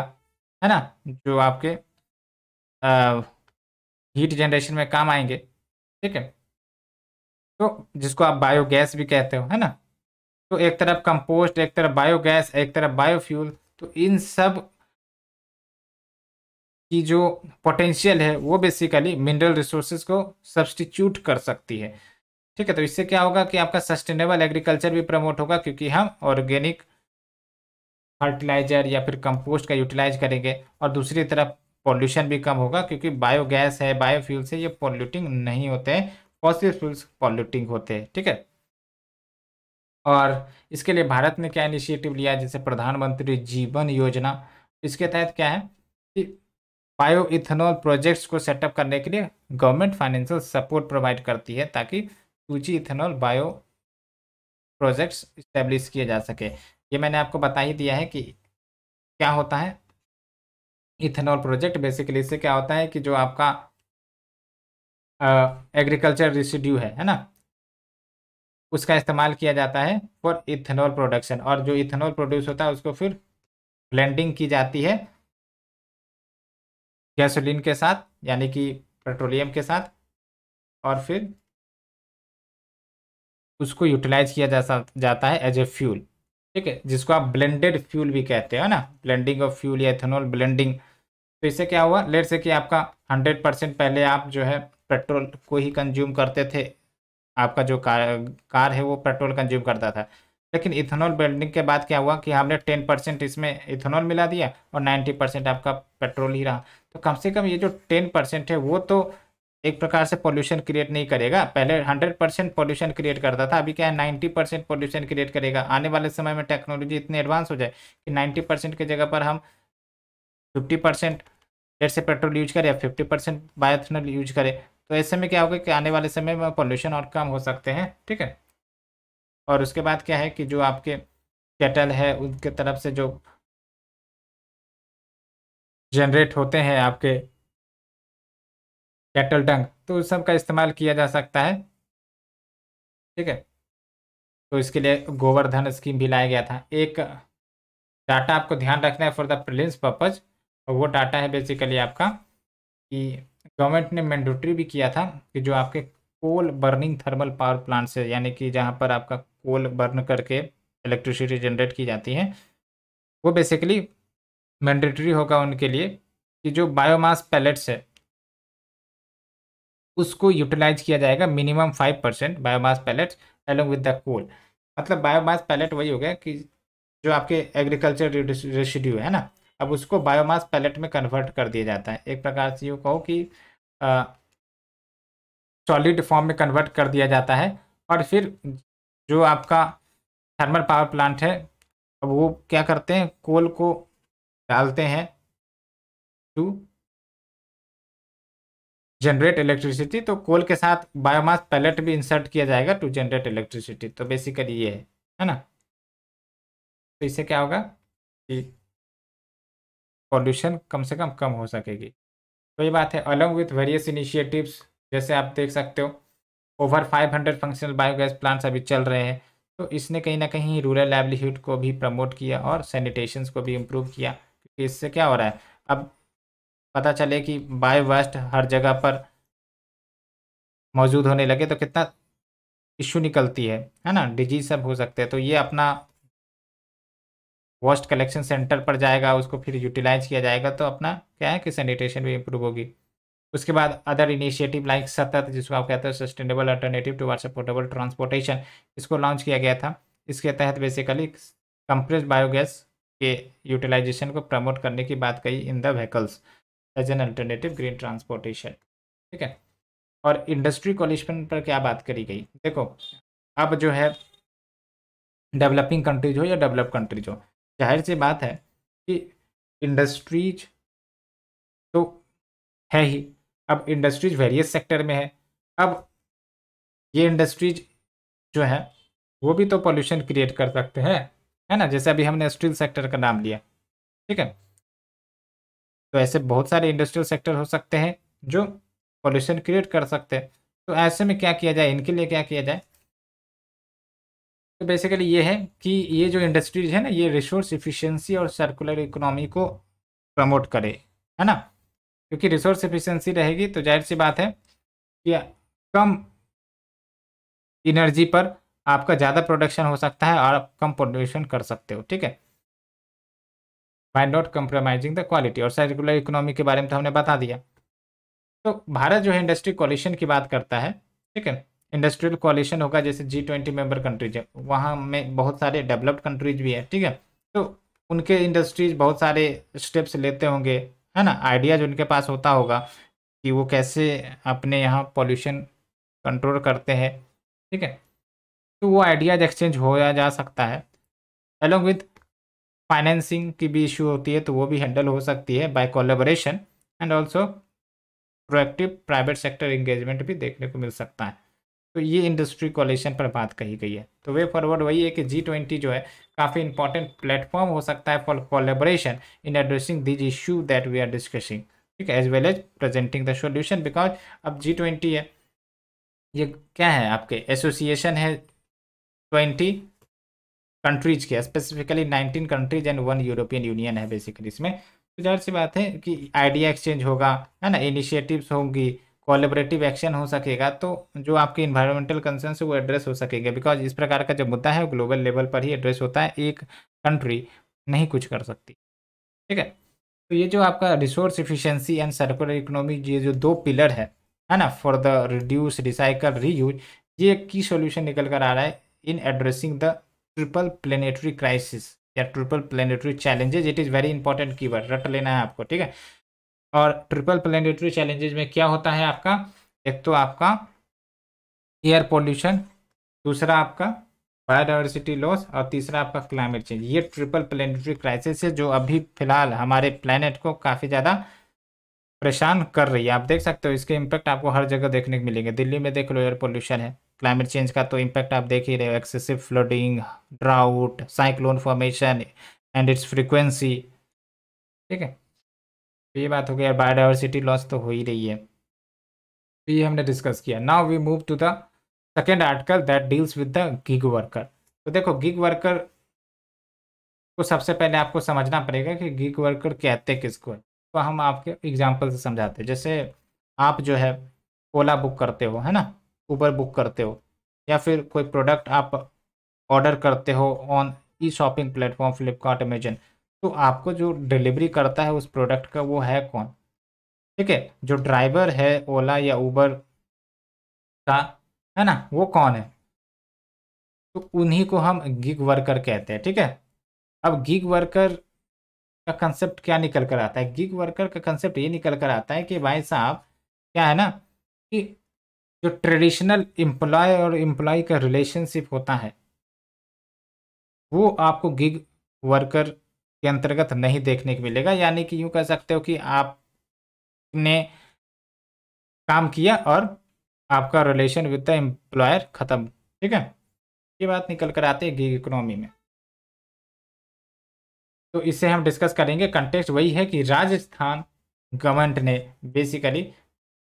A: है ना, जो आपके हीट जनरेशन में काम आएंगे, ठीक है। तो जिसको आप बायोगैस भी कहते हो, है ना। तो एक तरफ कंपोस्ट, एक तरफ बायोगैस, एक तरफ बायोफ्यूल, तो इन सब की जो पोटेंशियल है वो बेसिकली मिनरल रिसोर्सेज को सब्सटीट्यूट कर सकती है, ठीक है। तो इससे क्या होगा कि आपका सस्टेनेबल एग्रीकल्चर भी प्रमोट होगा, क्योंकि हम ऑर्गेनिक फर्टिलाइजर या फिर कंपोस्ट का यूटिलाइज करेंगे। और दूसरी तरफ पॉल्यूशन भी कम होगा, क्योंकि बायोगैस है, बायोफ्यूल से ये पॉल्यूटिंग नहीं होते हैं, फॉसिल फ्यूल्स पॉल्यूटिंग होते हैं, ठीक है। और इसके लिए भारत ने क्या इनिशिएटिव लिया है, जैसे प्रधानमंत्री जीवन योजना। इसके तहत क्या है कि बायो इथेनॉल प्रोजेक्ट्स को सेटअप करने के लिए गवर्नमेंट फाइनेंशियल सपोर्ट प्रोवाइड करती है ताकि 2G ethanol bio projects establish किए जा सके। ये मैंने आपको बता ही दिया है कि क्या होता है इथेनॉल प्रोजेक्ट। बेसिकली इससे क्या होता है कि जो आपका एग्रीकल्चर रिसिड्यू है ना, उसका इस्तेमाल किया जाता है फॉर इथेनॉल प्रोडक्शन, और जो इथेनॉल प्रोड्यूस होता है उसको फिर ब्लेंडिंग की जाती है गैसोलीन के साथ, यानी कि पेट्रोलियम के साथ, और फिर उसको यूटिलाइज किया जाता है एज ए फ्यूल। ठीक है, जिसको आप ब्लेंडेड फ्यूल भी कहते हो ना, ब्लेंडिंग ऑफ फ्यूल या इथेनॉल ब्लेंडिंग। तो इससे क्या हुआ, लेट से कि आपका 100% पहले आप जो है पेट्रोल को ही कंज्यूम करते थे, आपका जो कार है वो पेट्रोल कंज्यूम करता था। लेकिन इथेनॉल ब्लेंडिंग के बाद क्या हुआ कि हमने 10% इसमें इथेनॉल मिला दिया और 90% आपका पेट्रोल ही रहा। तो कम से कम ये जो 10% है वो तो एक प्रकार से पोल्यूशन क्रिएट नहीं करेगा। पहले 100% पोल्यूशन क्रिएट करता था, अभी क्या है 90% पोल्यूशन क्रिएट करेगा। आने वाले समय में टेक्नोलॉजी इतनी एडवांस हो जाए कि 90% की जगह पर हम 50% जैसे पेट्रोल यूज करें या 50% बायोथेनॉल यूज करें। तो ऐसे में क्या होगा कि आने वाले समय में पोल्यूशन और कम हो सकते हैं। ठीक है, और उसके बाद क्या है कि जो आपके केटल है उनके तरफ से जो जनरेट होते हैं आपके केटल डंग, तो उस सब का इस्तेमाल किया जा सकता है। ठीक है, तो इसके लिए गोवर्धन स्कीम भी लाया गया था। एक डाटा आपको ध्यान रखना है फॉर द प्रिलिम्स पर्पज, और वो डाटा है बेसिकली आपका कि गवर्नमेंट ने मैंडेटरी भी किया था कि जो आपके कोल बर्निंग थर्मल पावर प्लांट से, यानी कि जहाँ पर आपका कोल बर्न करके इलेक्ट्रिसिटी जनरेट की जाती है, वो बेसिकली मैंडेटरी होगा उनके लिए कि जो बायोमास पैलेट्स है उसको यूटिलाइज किया जाएगा minimum 5% biomass pellets along with the coal. मतलब बायोमास पैलेट वही हो गया कि जो आपके एग्रीकल्चर रेसिड्यू है ना, अब उसको बायोमास पैलेट में कन्वर्ट कर दिया जाता है। एक प्रकार से यूँ कहो कि सॉलिड फॉर्म में कन्वर्ट कर दिया जाता है, और फिर जो आपका थर्मल पावर प्लांट है अब वो क्या करते हैं, कोल को डालते हैं टू जनरेट इलेक्ट्रिसिटी। तो कोल के साथ बायोमास पैलेट भी इंसर्ट किया जाएगा टू जनरेट इलेक्ट्रिसिटी। तो बेसिकली ये है ना। तो इससे क्या होगा कि पॉल्यूशन कम से कम हो सकेगी। तो ये बात है। अलॉन्ग विथ वेरियस इनिशिएटिव्स, जैसे आप देख सकते हो ओवर 500 फंक्शनल बायोगैस प्लांट्स अभी चल रहे हैं। तो इसने कहीं ना कहीं रूरल लाइवलीहुड को भी प्रमोट किया और सैनिटेशंस को भी इम्प्रूव किया, क्योंकि इससे क्या हो रहा है, अब पता चले कि बायो वेस्ट हर जगह पर मौजूद होने लगे तो कितना इश्यू निकलती है ना, डिजीज सब हो सकते हैं। तो ये अपना वेस्ट कलेक्शन सेंटर पर जाएगा, उसको फिर यूटिलाइज किया जाएगा, तो अपना क्या है कि सैनिटेशन भी इम्प्रूव होगी। उसके बाद अदर इनिशिएटिव लाइक सतत, जिसको आप कहते हैं sustainable alternative towards portable transportation, इसको लॉन्च किया गया था। इसके तहत बेसिकली कंप्रेस्ड बायोगैस के यूटिलाइजेशन को प्रमोट करने की बात कही in the vehicles as an alternative green transportation. ठीक है, और इंडस्ट्री कोलिशन पर क्या बात करी गई, देखो अब जो है डेवलपिंग कंट्रीज हो या डेवलप कंट्रीज हो, जाहिर सी बात है कि इंडस्ट्रीज तो है ही। अब इंडस्ट्रीज वेरियस सेक्टर में है। अब ये इंडस्ट्रीज जो है वो भी तो पोल्यूशन क्रिएट कर सकते हैं, है ना। जैसे अभी हमने स्टील सेक्टर का नाम लिया, ठीक है, तो ऐसे बहुत सारे इंडस्ट्रियल सेक्टर हो सकते हैं जो पोल्यूशन क्रिएट कर सकते हैं। तो ऐसे में क्या किया जाए, इनके लिए क्या किया जाए, तो बेसिकली ये है कि ये जो इंडस्ट्रीज है ना, ये रिसोर्स इफिशिएंसी और सर्कुलर इकोनॉमी को प्रमोट करे, है ना। क्योंकि रिसोर्स एफिशिएंसी रहेगी तो जाहिर सी बात है कि कम एनर्जी पर आपका ज़्यादा प्रोडक्शन हो सकता है और आप कम प्रोडक्शन कर सकते हो। ठीक है, by not compromising the quality. और सर्कुलर इकोनॉमी के बारे में तो हमने बता दिया। तो भारत जो है इंडस्ट्री कोलिशन की बात करता है। ठीक है, इंडस्ट्रियल कोलिशन होगा, जैसे G20 मेंबर कंट्रीज है, वहाँ में बहुत सारे डेवलप्ड कंट्रीज भी है। ठीक है, तो उनके इंडस्ट्रीज बहुत सारे स्टेप्स लेते होंगे, है ना। आइडियाज उनके पास होता होगा कि वो कैसे अपने यहाँ पॉल्यूशन कंट्रोल करते हैं। ठीक है, तो वो आइडियाज एक्सचेंज होया जा सकता है। अलॉन्ग विथ फाइनेंसिंग की भी इशू होती है, तो वो भी हैंडल हो सकती है by collaboration. And also proactive private sector engagement भी देखने को मिल सकता है। तो ये इंडस्ट्री कोalition पर बात कही गई है। तो वे फॉरवर्ड वही है कि G20 जो है काफ़ी इंपॉर्टेंट प्लेटफॉर्म हो सकता है for collaboration in addressing these issue that we are discussing, ठीक है, as well as presenting the solution. Because अब G20 है, ये क्या है, आपके एसोसिएशन है 20 कंट्रीज के, specifically 19 countries and 1 European union है बेसिकली इसमें। तो जाहिर सी बात है कि आइडिया एक्सचेंज होगा, है ना, इनिशिएटिव्स होंगी, कोलेबरेटिव एक्शन हो सकेगा, तो जो आपके इन्वायरमेंटल कंसर्न है वो एड्रेस हो सकेंगे। बिकॉज इस प्रकार का जो मुद्दा है ग्लोबल लेवल पर ही एड्रेस होता है, एक कंट्री नहीं कुछ कर सकती, ठीक है। तो ये जो आपका resource efficiency and circular economy, ये जो दो पिलर है ना, for the reduce recycle reuse, ये एक की सॉल्यूशन निकल कर आ रहा है in addressing the triple planetary crisis या triple planetary challenges. It is very important keyword, रट लेना है आपको, ठीक है। और ट्रिपल प्लेनेटरी चैलेंजेज में क्या होता है आपका, एक तो आपका एयर पोल्यूशन, दूसरा आपका बायोडाइवर्सिटी लॉस और तीसरा आपका क्लाइमेट चेंज। ये ट्रिपल प्लेनेटरी क्राइसिस है जो अभी फिलहाल हमारे प्लेनेट को काफ़ी ज़्यादा परेशान कर रही है। आप देख सकते हो इसके इम्पैक्ट आपको हर जगह देखने को मिलेंगे। दिल्ली में देख लो एयर पोल्यूशन है, क्लाइमेट चेंज का तो इम्पैक्ट आप देख ही रहे हो, excessive flooding, drought, cyclone formation and it's frequency, ठीक है। तो ये बात हो गई। बायोडाइवर्सिटी लॉस तो हो ही रही है, तो ये हमने डिस्कस किया। Now we move to the second article that deals with the gig worker. तो देखो गिग वर्कर को सबसे पहले आपको समझना पड़ेगा कि गिग वर्कर कहते किसको है। तो हम आपके एग्जाम्पल से समझाते हैं। जैसे आप जो है ओला बुक करते हो, है ना, उबर बुक करते हो, या फिर कोई प्रोडक्ट आप ऑर्डर करते हो on E shopping platform Flipkart Amazon, तो आपको जो डिलीवरी करता है उस प्रोडक्ट का वो है कौन, ठीक है। जो ड्राइवर है ओला या उबर का, है ना, वो कौन है, तो उन्हीं को हम गिग वर्कर कहते हैं, ठीक है। अब गिग वर्कर का कंसेप्ट क्या निकल कर आता है, गिग वर्कर का कंसेप्ट ये निकल कर आता है कि भाई साहब क्या है ना, कि जो ट्रेडिशनल एम्प्लॉय और एम्प्लॉय का रिलेशनशिप होता है वो आपको गिग वर्कर के अंतर्गत नहीं देखने को मिलेगा। यानी कि यूँ कह सकते हो कि आपने काम किया और आपका रिलेशन विद द एम्प्लॉयर ख़त्म, ठीक है। ये बात निकल कर आती है गिग इकोनॉमी में। तो इससे हम डिस्कस करेंगे। कंटेक्स्ट वही है कि राजस्थान गवर्नमेंट ने basically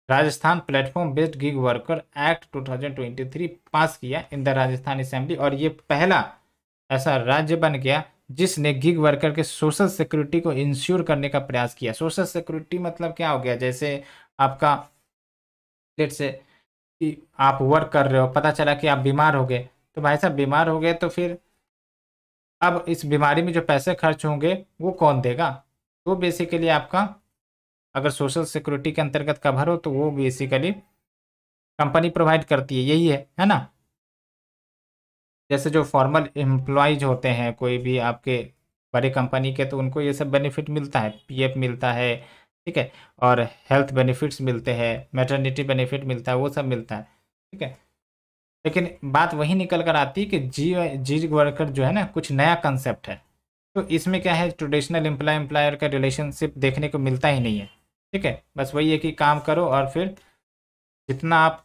A: Rajasthan platform based gig worker act 2023 पास किया इन द राजस्थान असेंबली, और ये पहला ऐसा राज्य बन गया जिसने गिग वर्कर के सोशल सिक्योरिटी को इंश्योर करने का प्रयास किया। सोशल सिक्योरिटी मतलब क्या हो गया, जैसे आपका लेट से कि आप वर्क कर रहे हो, पता चला कि आप बीमार हो गए, तो भाई साहब बीमार हो गए तो फिर अब इस बीमारी में जो पैसे खर्च होंगे वो कौन देगा। तो बेसिकली आपका अगर सोशल सिक्योरिटी के अंतर्गत कवर हो तो वो बेसिकली कंपनी प्रोवाइड करती है, यही है ना। जैसे जो फॉर्मल एम्प्लॉयज होते हैं कोई भी आपके बड़े कंपनी के, तो उनको ये सब बेनिफिट मिलता है, पीएफ मिलता है, ठीक है, और हेल्थ बेनिफिट्स मिलते हैं, मैटरनिटी बेनिफिट मिलता है, वो सब मिलता है, ठीक है। लेकिन बात वही निकल कर आती है कि जी वर्कर जो है ना कुछ नया कंसेप्ट है। तो इसमें क्या है, ट्रेडिशनल एम्प्लॉय एम्प्लॉयर का रिलेशनशिप देखने को मिलता ही नहीं है, ठीक है। बस वही है कि काम करो और फिर जितना आप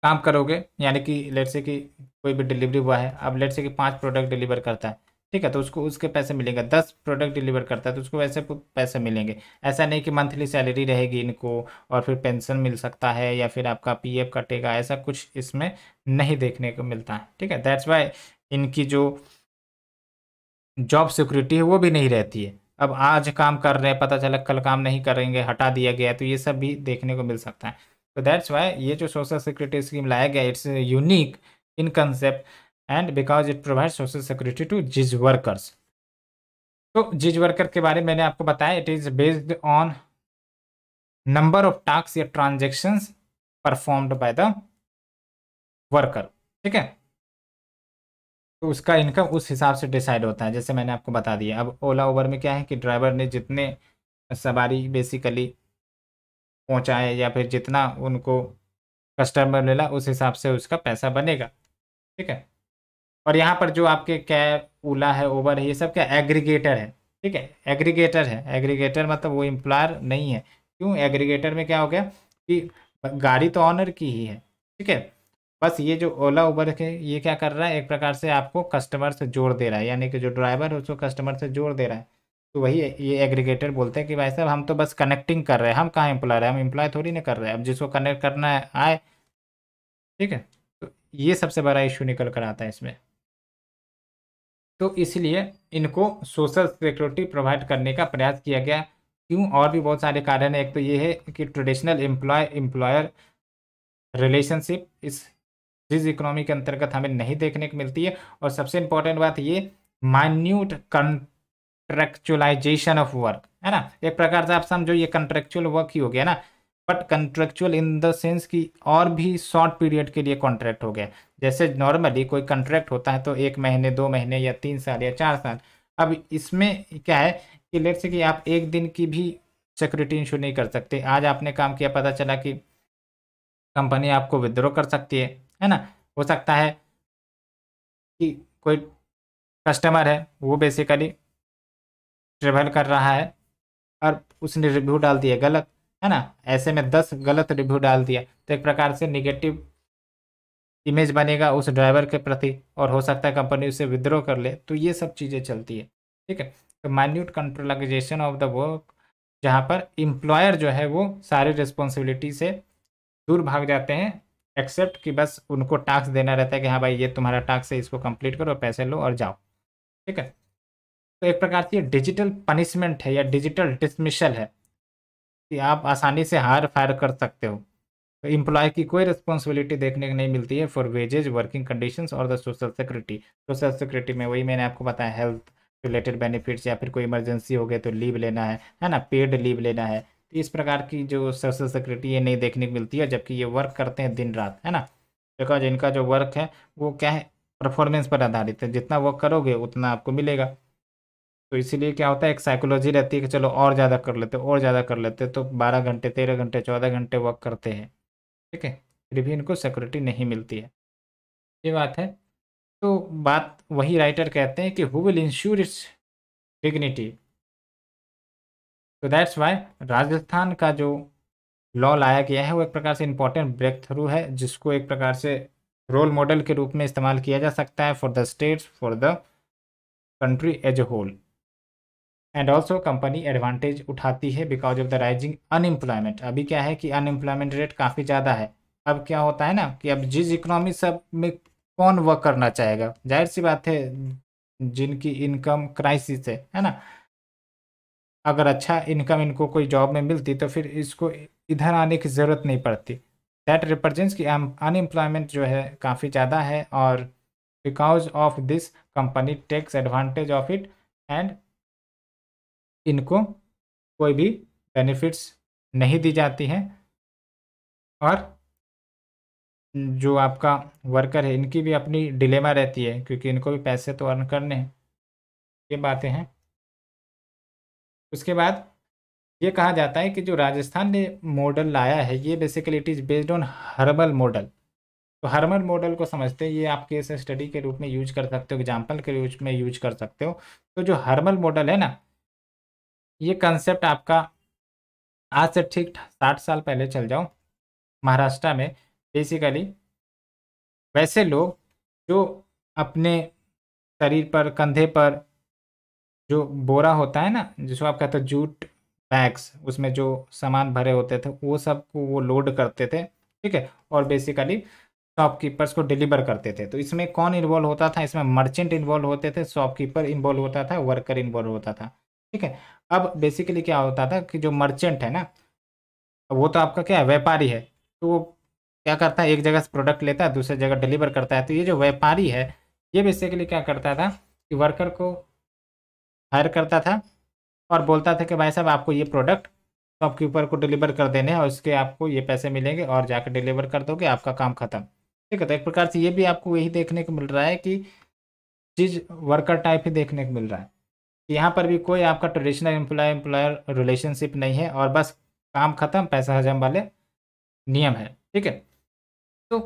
A: काम करोगे, यानी कि लेट से कि कोई भी डिलीवरी हुआ है, अब लेट से कि 5 प्रोडक्ट डिलीवर करता है, ठीक है, तो उसको उसके पैसे मिलेंगे। 10 प्रोडक्ट डिलीवर करता है तो उसको वैसे पैसे मिलेंगे। ऐसा नहीं कि मंथली सैलरी रहेगी इनको और फिर पेंशन मिल सकता है या फिर आपका पीएफ कटेगा, ऐसा कुछ इसमें नहीं देखने को मिलता है, ठीक है। दैट्स वाई इनकी जो जॉब सिक्योरिटी है वो भी नहीं रहती है। अब आज काम कर रहे हैं, पता चला कल काम नहीं करेंगे, हटा दिया गया, तो ये सब भी देखने को मिल सकता है। तो दैट्स वाई ये जो सोशल सिक्योरिटी स्कीम लाया गया, it's unique in concept and because it provide social security to gig workers. तो जिज वर्कर के बारे में मैंने आपको बताया, it is based on number of task या transactions performed by the worker, ठीक है। तो उसका इनकम उस हिसाब से डिसाइड होता है, जैसे मैंने आपको बता दिया। अब ओला उबर में क्या है कि ड्राइवर ने जितने सवारी बेसिकली पहुंचाए या फिर जितना उनको कस्टमर मिला उस हिसाब से उसका पैसा बनेगा, ठीक है। और यहाँ पर जो आपके कैब ओला है, उबर है, ये सब क्या एग्रीगेटर है, ठीक है। एग्रीगेटर है, एग्रीगेटर मतलब वो एम्प्लॉयर नहीं है। क्यों? एग्रीगेटर में क्या हो गया कि गाड़ी तो ऑनर की ही है, ठीक है। बस ये जो ओला उबर है ये क्या कर रहा है, एक प्रकार से आपको कस्टमर से जोड़ दे रहा है, यानी कि जो ड्राइवर है उसको कस्टमर से जोड़ दे रहा है। तो वही ये एग्रीगेटर बोलते हैं कि भाई साहब हम तो बस कनेक्टिंग कर रहे हैं, हम कहाँ एम्प्लॉयर है, हम एम्प्लॉय थोड़ी ना कर रहे हैं, अब जिसको कनेक्ट करना है आए, ठीक है। तो ये सबसे बड़ा इशू निकल कर आता है इसमें। तो इसलिए इनको सोशल सिक्योरिटी प्रोवाइड करने का प्रयास किया गया। क्यों? और भी बहुत सारे कारण हैं। एक तो ये है कि ट्रेडिशनल एम्प्लॉय एम्प्लॉयर रिलेशनशिप इस जिस इकोनॉमी के अंतर्गत हमें नहीं देखने को मिलती है। और सबसे इंपॉर्टेंट बात ये माइन्यूट कंट्रेक्चुअलाइजेशन ऑफ वर्क है ना, एक प्रकार से आप समझो ये कंट्रेक्चुअल वर्क ही हो गया ना, but contractual in the sense कि और भी शॉर्ट पीरियड के लिए कॉन्ट्रैक्ट हो गया। जैसे नॉर्मली कोई कॉन्ट्रैक्ट होता है तो 1 महीने 2 महीने या 3 साल या 4 साल। अब इसमें क्या है कि लेट से कि आप एक दिन की भी सिक्योरिटी इंश्योर नहीं कर सकते। आज आपने काम किया, पता चला कि कंपनी आपको विद्रॉ कर सकती है ना। हो सकता है कि कोई कस्टमर है वो बेसिकली ट्रेवल कर रहा है और उसने रिव्यू डाल दिया गलत, है ना। ऐसे में 10 गलत रिव्यू डाल दिया तो एक प्रकार से निगेटिव इमेज बनेगा उस ड्राइवर के प्रति, और हो सकता है कंपनी उसे विद्रॉ कर ले। तो ये सब चीज़ें चलती है, ठीक है। तो माइन्यूट कंट्रोलाइजेशन ऑफ द वर्क, जहाँ पर एम्प्लॉयर जो है वो सारी रिस्पॉन्सिबिलिटी से दूर भाग जाते हैं, एक्सेप्ट कि बस उनको टास्क देना रहता है कि हाँ भाई ये तुम्हारा टास्क है, इसको कंप्लीट करो, पैसे लो और जाओ, ठीक है। तो एक प्रकार की डिजिटल पनिशमेंट है या डिजिटल डिसमिसल है कि आप आसानी से हायर फायर कर सकते हो। तो एम्प्लॉय की कोई रिस्पॉन्सिबिलिटी देखने को नहीं मिलती है फॉर वेजेज, वर्किंग कंडीशंस और the social security. Social security में वही मैंने आपको बताया, हेल्थ रिलेटेड बेनिफिट्स या फिर कोई इमरजेंसी हो गए तो लीव लेना है ना, पेड लीव लेना है। तो इस प्रकार की जो सोशल सिक्योरिटी ये नहीं देखने को मिलती है, जबकि ये वर्क करते हैं दिन रात, है ना। बिकॉज इनका जो वर्क है वो क्या है, परफॉर्मेंस पर आधारित है, जितना वर्क करोगे उतना आपको मिलेगा। तो इसीलिए क्या होता है, एक साइकोलॉजी रहती है कि चलो और ज़्यादा कर लेते और ज़्यादा कर लेते, तो 12 घंटे 13 घंटे 14 घंटे वर्क करते हैं, ठीक है। फिर भी इनको सिक्योरिटी नहीं मिलती है, ये बात है। तो बात वही राइटर कहते हैं कि who will ensure it's dignity. तो दैट्स वाई राजस्थान का जो लॉ लाया गया है वो एक प्रकार से इंपॉर्टेंट ब्रेक थ्रू है, जिसको एक प्रकार से रोल मॉडल के रूप में इस्तेमाल किया जा सकता है for the states, for the country as a whole. And also company advantage उठाती है because of the rising unemployment. अभी क्या है कि अनएम्प्लॉयमेंट रेट काफ़ी ज़्यादा है। अब क्या होता है ना कि अब जिस इकोनॉमी सब में कौन वर्क करना चाहेगा, जाहिर सी बात है जिनकी इनकम क्राइसिस है ना। अगर अच्छा इनकम इनको कोई जॉब में मिलती तो फिर इसको इधर आने की ज़रूरत नहीं पड़ती। दैट रिप्रेजेंट्स कि अनएम्प्लॉयमेंट जो है काफ़ी ज़्यादा है, और because of this company takes advantage of it, and इनको कोई भी बेनिफिट्स नहीं दी जाती हैं। और जो आपका वर्कर है इनकी भी अपनी डिलेमा रहती है, क्योंकि इनको भी पैसे तो अर्न करने हैं, ये बातें हैं। उसके बाद ये कहा जाता है कि जो राजस्थान ने मॉडल लाया है ये basically it is based on herbal model. तो हर्बल मॉडल को समझते हैं, ये आप केस स्टडी के रूप में यूज कर सकते हो, एग्जाम्पल के रूप में यूज कर सकते हो। तो जो हर्बल मॉडल है ना, ये कंसेप्ट आपका आज से ठीक 60 साल पहले चल जाओ, महाराष्ट्र में बेसिकली वैसे लोग जो अपने शरीर पर, कंधे पर जो बोरा होता है ना, जिसको आप कहते हो जूट बैग्स, उसमें जो सामान भरे होते थे वो सब को वो लोड करते थे, ठीक है। और बेसिकली शॉपकीपर्स को डिलीवर करते थे। तो इसमें कौन इन्वॉल्व होता था, इसमें मर्चेंट इन्वॉल्व होते थे, शॉपकीपर इन्वॉल्व होता था, वर्कर इन्वॉल्व होता था, ठीक है। अब बेसिकली क्या होता था कि जो मर्चेंट है ना, वो तो आपका क्या है, व्यापारी है। तो वो क्या करता है, एक जगह से प्रोडक्ट लेता है दूसरी जगह डिलीवर करता है। तो ये जो व्यापारी है ये बेसिकली क्या करता था कि वर्कर को हायर करता था और बोलता था कि भाई साहब आपको ये प्रोडक्ट शॉपकीपर को डिलीवर कर देने हैं और इसके आपको ये पैसे मिलेंगे, और जाकर डिलीवर कर दोगे आपका काम खत्म, ठीक है। तो एक प्रकार से ये भी आपको यही देखने को मिल रहा है कि चीज वर्कर टाइप ही देखने को मिल रहा है कि यहाँ पर भी कोई आपका ट्रेडिशनल एम्प्लॉय एम्प्लॉयर रिलेशनशिप नहीं है, और बस काम खत्म, पैसा हजम वाले नियम है, ठीक है। तो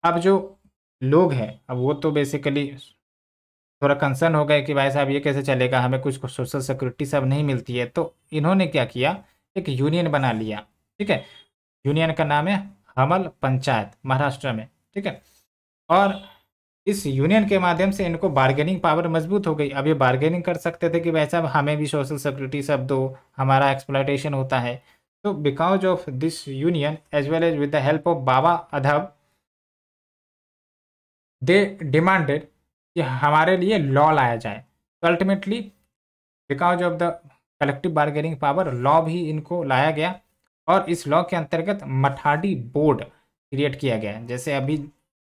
A: अब जो लोग हैं अब वो तो बेसिकली थोड़ा कंसर्न हो गए कि भाई साहब ये कैसे चलेगा, हमें कुछ सोशल सिक्योरिटी सब नहीं मिलती है। तो इन्होंने क्या किया, एक यूनियन बना लिया। ठीक है, यूनियन का नाम है हमल पंचायत, महाराष्ट्र में। ठीक है, और इस यूनियन के माध्यम से इनको बार्गेनिंग पावर मजबूत हो गई। अब ये बार्गेनिंग कर सकते थे कि भाई साहब हमें भी सोशल सिक्योरिटी सब दो, हमारा एक्सप्लॉयटेशन होता है। तो because of this union as well as with the help of बाबा अधब, दे डिमांडेड कि हमारे लिए लॉ लाया जाए। तो ultimately because of the collective bargaining power, law भी इनको लाया गया, और इस लॉ के अंतर्गत मठाडी बोर्ड क्रिएट किया गया। जैसे अभी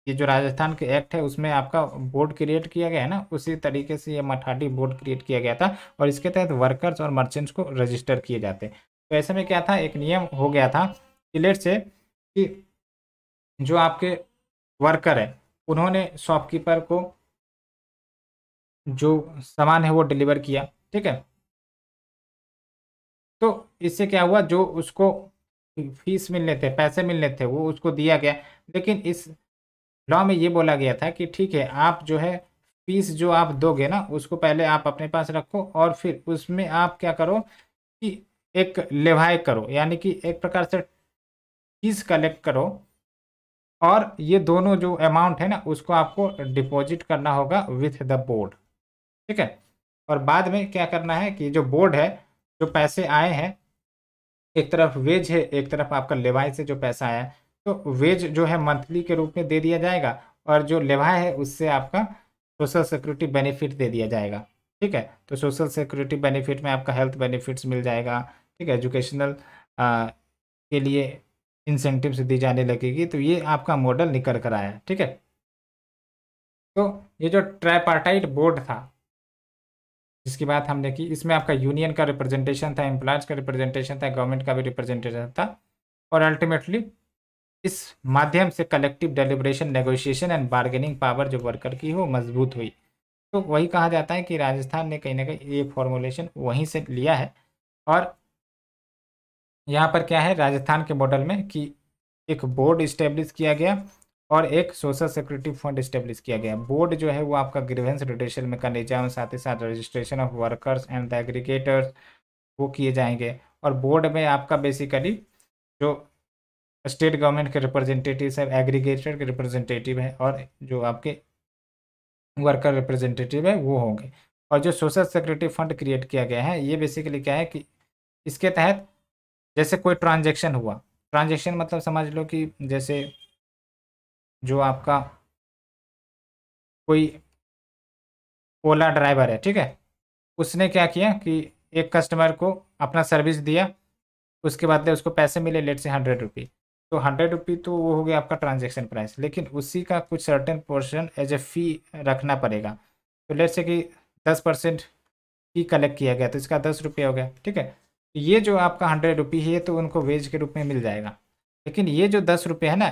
A: ये जो राजस्थान के एक्ट है उसमें आपका बोर्ड क्रिएट किया गया है ना, उसी तरीके से ये मठाडी बोर्ड क्रिएट किया गया था, और इसके तहत वर्कर्स और मर्चेंट्स को रजिस्टर किए जाते। तो ऐसे में क्या था, एक नियम हो गया था कि लेट से कि जो आपके वर्कर है उन्होंने शॉपकीपर को जो सामान है वो डिलीवर किया। ठीक है, तो इससे क्या हुआ, जो उसको फीस मिलने थे, पैसे मिलने थे, वो उसको दिया गया। लेकिन इस लॉ में ये बोला गया था कि ठीक है, आप जो है फीस जो आप दोगे ना उसको पहले आप अपने पास रखो, और फिर उसमें आप क्या करो कि एक लेवाई करो, यानी कि एक प्रकार से फीस कलेक्ट करो, और ये दोनों जो अमाउंट है ना उसको आपको डिपॉजिट करना होगा विथ द बोर्ड। ठीक है, और बाद में क्या करना है कि जो बोर्ड है, जो पैसे आए हैं, एक तरफ वेज है, एक तरफ आपका लेवाई से जो पैसा आया है, तो वेज जो है मंथली के रूप में दे दिया जाएगा, और जो लेवाई है उससे आपका सोशल सिक्योरिटी बेनिफिट दे दिया जाएगा। ठीक है, तो सोशल सिक्योरिटी बेनिफिट में आपका हेल्थ बेनिफिट्स मिल जाएगा। ठीक है, एजुकेशनल के लिए इंसेंटिव्स दी जाने लगेगी। तो ये आपका मॉडल निकल कर आया है। ठीक है, तो ये जो ट्राइपार्टाइट बोर्ड था जिसकी बात हमने की, इसमें आपका यूनियन का रिप्रेजेंटेशन था, एम्प्लॉयज़ का रिप्रेजेंटेशन था, गवर्नमेंट का भी रिप्रेजेंटेशन था, और अल्टीमेटली इस माध्यम से collective deliberation, negotiation and bargaining power जो वर्कर की हो मजबूत हुई। तो वही कहा जाता है कि राजस्थान ने कहीं ना कहीं ये फॉर्मुलेशन वहीं से लिया है। और यहाँ पर क्या है राजस्थान के मॉडल में कि एक बोर्ड इस्टेब्लिश किया गया और एक सोशल सिक्योरिटी फंड इस्टेब्लिश किया गया। बोर्ड जो है वो आपका ग्रीवेंस रिड्यूशल मैकेनिज्म, साथ ही साथ registration of workers and the aggregators वो किए जाएंगे। और बोर्ड में आपका बेसिकली जो स्टेट गवर्नमेंट के रिप्रेजेंटेटिव है, एग्रीगेटर के रिप्रेजेंटेटिव है, और जो आपके वर्कर रिप्रेजेंटेटिव है वो होंगे। और जो सोशल सिक्योरिटी फंड क्रिएट किया गया है ये बेसिकली क्या है कि इसके तहत जैसे कोई ट्रांजैक्शन हुआ, ट्रांजैक्शन मतलब समझ लो कि जैसे जो आपका कोई ओला ड्राइवर है, ठीक है, उसने क्या किया कि एक कस्टमर को अपना सर्विस दिया, उसके बाद उसको पैसे मिले लेट से 100 रुपी। तो 100 रुपी तो वो हो गया आपका ट्रांजैक्शन प्राइस, लेकिन उसी का कुछ सर्टेन पोर्शन एज ए फ़ी रखना पड़ेगा। तो लेट से कि 10% फी कलेक्ट किया गया तो इसका 10 रुपये हो गया। ठीक है, ये जो आपका 100 रुपी है तो उनको वेज के रूप में मिल जाएगा। लेकिन ये जो 10 रुपये है ना,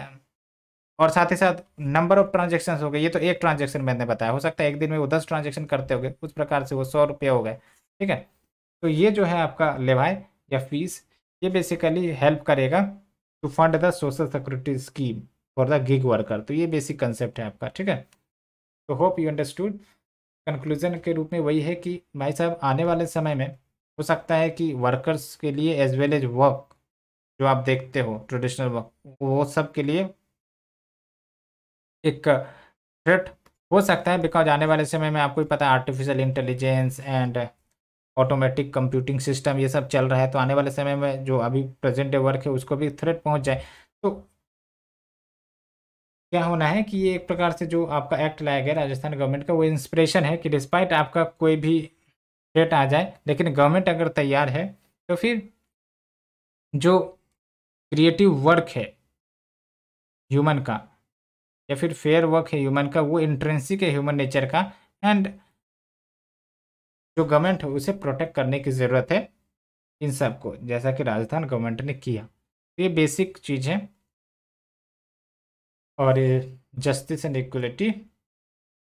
A: और साथ ही साथ नंबर ऑफ ट्रांजेक्शन हो गए, ये तो एक ट्रांजेक्शन मैंने बताया, हो सकता है एक दिन में वो 10 ट्रांजेक्शन करते हो गए, उस प्रकार से वो 100 रुपये हो गए। ठीक है, तो ये जो है आपका लेवाई या फीस, ये बेसिकली हेल्प करेगा to fund the social security scheme for the gig worker. तो ये बेसिक कंसेप्ट है आपका। ठीक है, तो होप यू अंडरस्टूड। कंक्लूजन के रूप में वही है कि भाई साहब आने वाले समय में हो सकता है कि वर्कर्स के लिए एज वेल एज वर्क जो आप देखते हो ट्रेडिशनल वर्क, वो सब के लिए एक थ्रेट हो सकता है। बिकॉज आने वाले समय में आपको ही पता है artificial intelligence and automatic computing system ये सब चल रहा है। तो आने वाले समय में जो अभी प्रेजेंट डे वर्क है उसको भी थ्रेट पहुंच जाए, तो क्या होना है कि ये एक प्रकार से जो आपका एक्ट लाया गया राजस्थान गवर्नमेंट का वो इंस्पिरेशन है कि डिस्पाइट आपका कोई भी थ्रेट आ जाए, लेकिन गवर्नमेंट अगर तैयार है तो फिर जो क्रिएटिव वर्क है ह्यूमन का या फिर फेयर वर्क है ह्यूमन का, वो इंट्रेंसिक है ह्यूमन नेचर का, एंड जो गवर्नमेंट है उसे प्रोटेक्ट करने की ज़रूरत है इन सब को, जैसा कि राजस्थान गवर्नमेंट ने किया। तो ये बेसिक चीज़ है, और जस्टिस एंड इक्वलिटी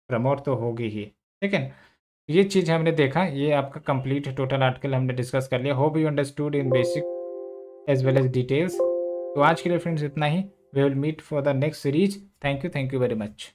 A: प्रमोट तो होगी ही। ठीक है, ये चीज़ हमने देखा, ये आपका कंप्लीट टोटल आर्टिकल हमने डिस्कस कर लिया। Hope you understood in basic as well as details. तो आज के लिए फ्रेंड्स इतना ही। We will meet for the next series. Thank you very much.